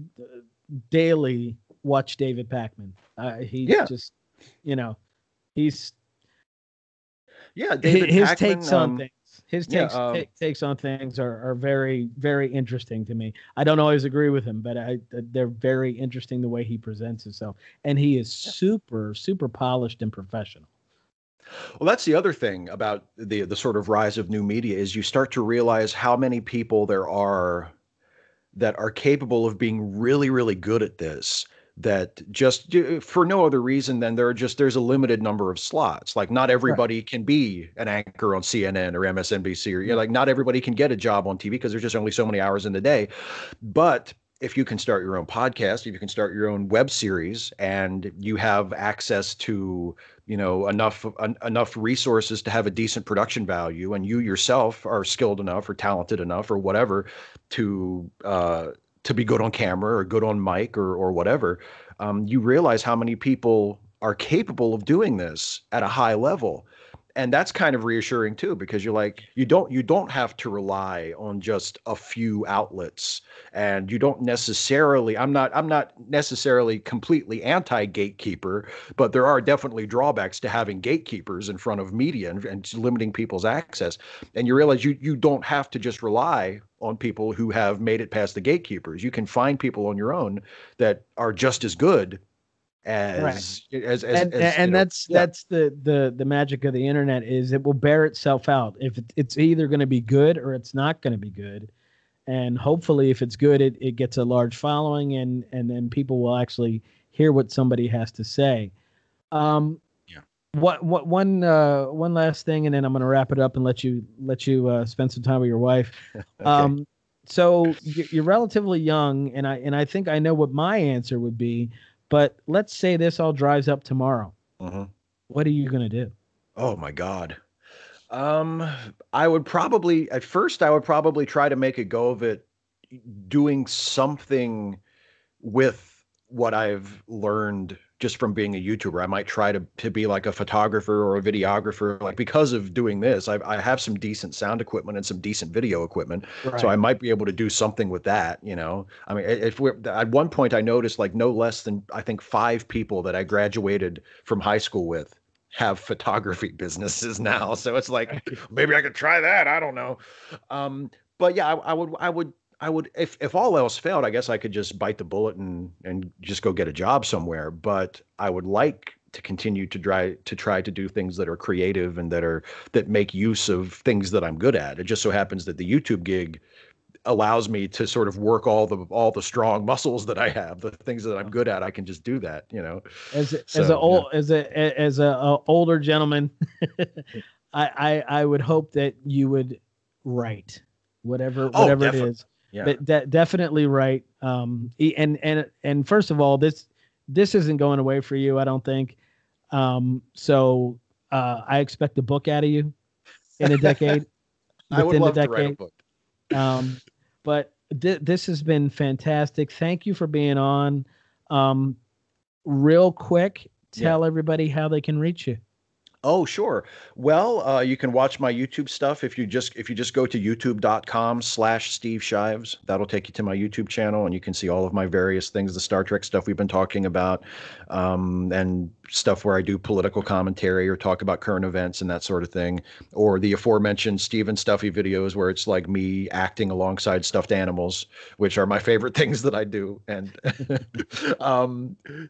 [SPEAKER 1] daily watch David Pakman. He
[SPEAKER 2] yeah,
[SPEAKER 1] just, you know, he's
[SPEAKER 2] yeah, David
[SPEAKER 1] his
[SPEAKER 2] Pakman.
[SPEAKER 1] takes on things. His
[SPEAKER 2] Yeah,
[SPEAKER 1] takes on things are very very interesting to me. I don't always agree with him, but they're very interesting the way he presents himself, and he is super polished and professional.
[SPEAKER 2] Well, that's the other thing about the sort of rise of new media, is you start to realize how many people there are that are capable of being really, really good at this. That just for no other reason than there's a limited number of slots. Like, not
[SPEAKER 1] Right.
[SPEAKER 2] everybody can be an anchor on CNN or MSNBC, or
[SPEAKER 1] Right.
[SPEAKER 2] like, not everybody can get a job on TV, because there's just only so many hours in the day. But if you can start your own podcast, if you can start your own web series, and you have access to, enough resources to have a decent production value, and you yourself are skilled enough or talented enough or whatever to be good on camera or good on mic or whatever, you realize how many people are capable of doing this at a high level. And that's kind of reassuring too, because you're like, you don't have to rely on just a few outlets. And you don't necessarily, I'm not necessarily completely anti-gatekeeper, but there are definitely drawbacks to having gatekeepers in front of media, and limiting people's access. And you realize you don't have to just rely on people who have made it past the gatekeepers. You can find people on your own that are just as good
[SPEAKER 1] Right.
[SPEAKER 2] as
[SPEAKER 1] And that's
[SPEAKER 2] yeah.
[SPEAKER 1] the magic of the internet, is it will bear itself out. If it's either going to be good or it's not going to be good. And hopefully if it's good, it gets a large following, and then people will actually hear what somebody has to say. Um,
[SPEAKER 2] Yeah.
[SPEAKER 1] one last thing, and then I'm going to wrap it up and let you spend some time with your wife.
[SPEAKER 2] Okay.
[SPEAKER 1] Um, so you're relatively young, and I think I know what my answer would be, but let's say this all dries up tomorrow.
[SPEAKER 2] Mhm.
[SPEAKER 1] What are you going to do?
[SPEAKER 2] Oh my God. Um, I would probably, at first, I would probably try to make a go of it, doing something with what I've learned just from being a YouTuber. I might try to be like a photographer or a videographer. Like, because of doing this, I have some decent sound equipment and some decent video equipment, so I
[SPEAKER 1] Right.
[SPEAKER 2] might be able to do something with that. I mean, if we're at one point, I noticed like no less than, I think, 5 people that I graduated from high school with have photography businesses now. So it's like, maybe I could try that. I don't know. Um, but yeah, I would, if all else failed, I guess I could just bite the bullet and just go get a job somewhere. But I would like to continue to try to do things that are creative and that make use of things that I'm good at. It just so happens that the YouTube gig allows me to sort of work all the strong muscles that I have, the things that I'm good at. I can just do that, you know.
[SPEAKER 1] As a
[SPEAKER 2] So yeah.
[SPEAKER 1] old as a older gentleman, I would hope that you would write
[SPEAKER 2] Oh,
[SPEAKER 1] whatever it
[SPEAKER 2] definitely.
[SPEAKER 1] is,
[SPEAKER 2] Yeah.
[SPEAKER 1] but definitely write. And first of all, this isn't going away for you, I don't think. So I expect a book out of you in a decade,
[SPEAKER 2] I would
[SPEAKER 1] within the
[SPEAKER 2] love to write a
[SPEAKER 1] decade.
[SPEAKER 2] book.
[SPEAKER 1] Um, but this has been fantastic. Thank you for being on. Um, Real quick,
[SPEAKER 2] Yeah.
[SPEAKER 1] tell everybody how they can reach you.
[SPEAKER 2] Oh, sure. Well, you can watch my YouTube stuff if you just go to youtube.com/Steve Shives. That'll take you to my YouTube channel, and you can see all of my various things, the Star Trek stuff we've been talking about, and stuff where I do political commentary or talk about current events and that sort of thing, or the aforementioned Steven Stuffy videos where it's like me acting alongside stuffed animals, which are my favorite things that I do. And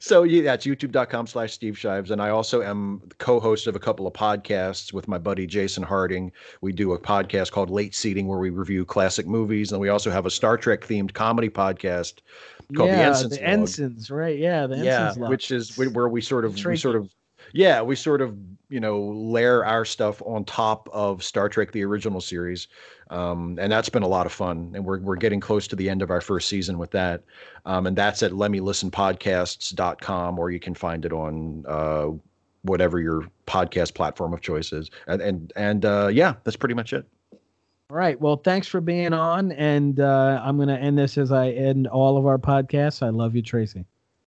[SPEAKER 2] so yeah, that's youtube.com/Steve Shives. And I also am co-host of a couple of podcasts with my buddy Jason Harding. We do a podcast called Late Seating where we review classic movies. And we also have a Star Trek themed comedy podcast called The
[SPEAKER 1] Yeah,
[SPEAKER 2] Ensign's
[SPEAKER 1] the
[SPEAKER 2] Log.
[SPEAKER 1] ensigns, right? Yeah, the
[SPEAKER 2] Yeah,
[SPEAKER 1] ensigns love.
[SPEAKER 2] which is where we sort
[SPEAKER 1] Intriguing.
[SPEAKER 2] of yeah, we sort of, you know, layer our stuff on top of Star Trek the original series. And that's been a lot of fun. And we're getting close to the end of our first season with that. And that's at lemmylistenpodcasts.com, or you can find it on whatever your podcast platform of choice is. And yeah, that's pretty much it.
[SPEAKER 1] All right. Well, thanks for being on. And I'm going to end this as I end all of our podcasts. I love you, Tracy.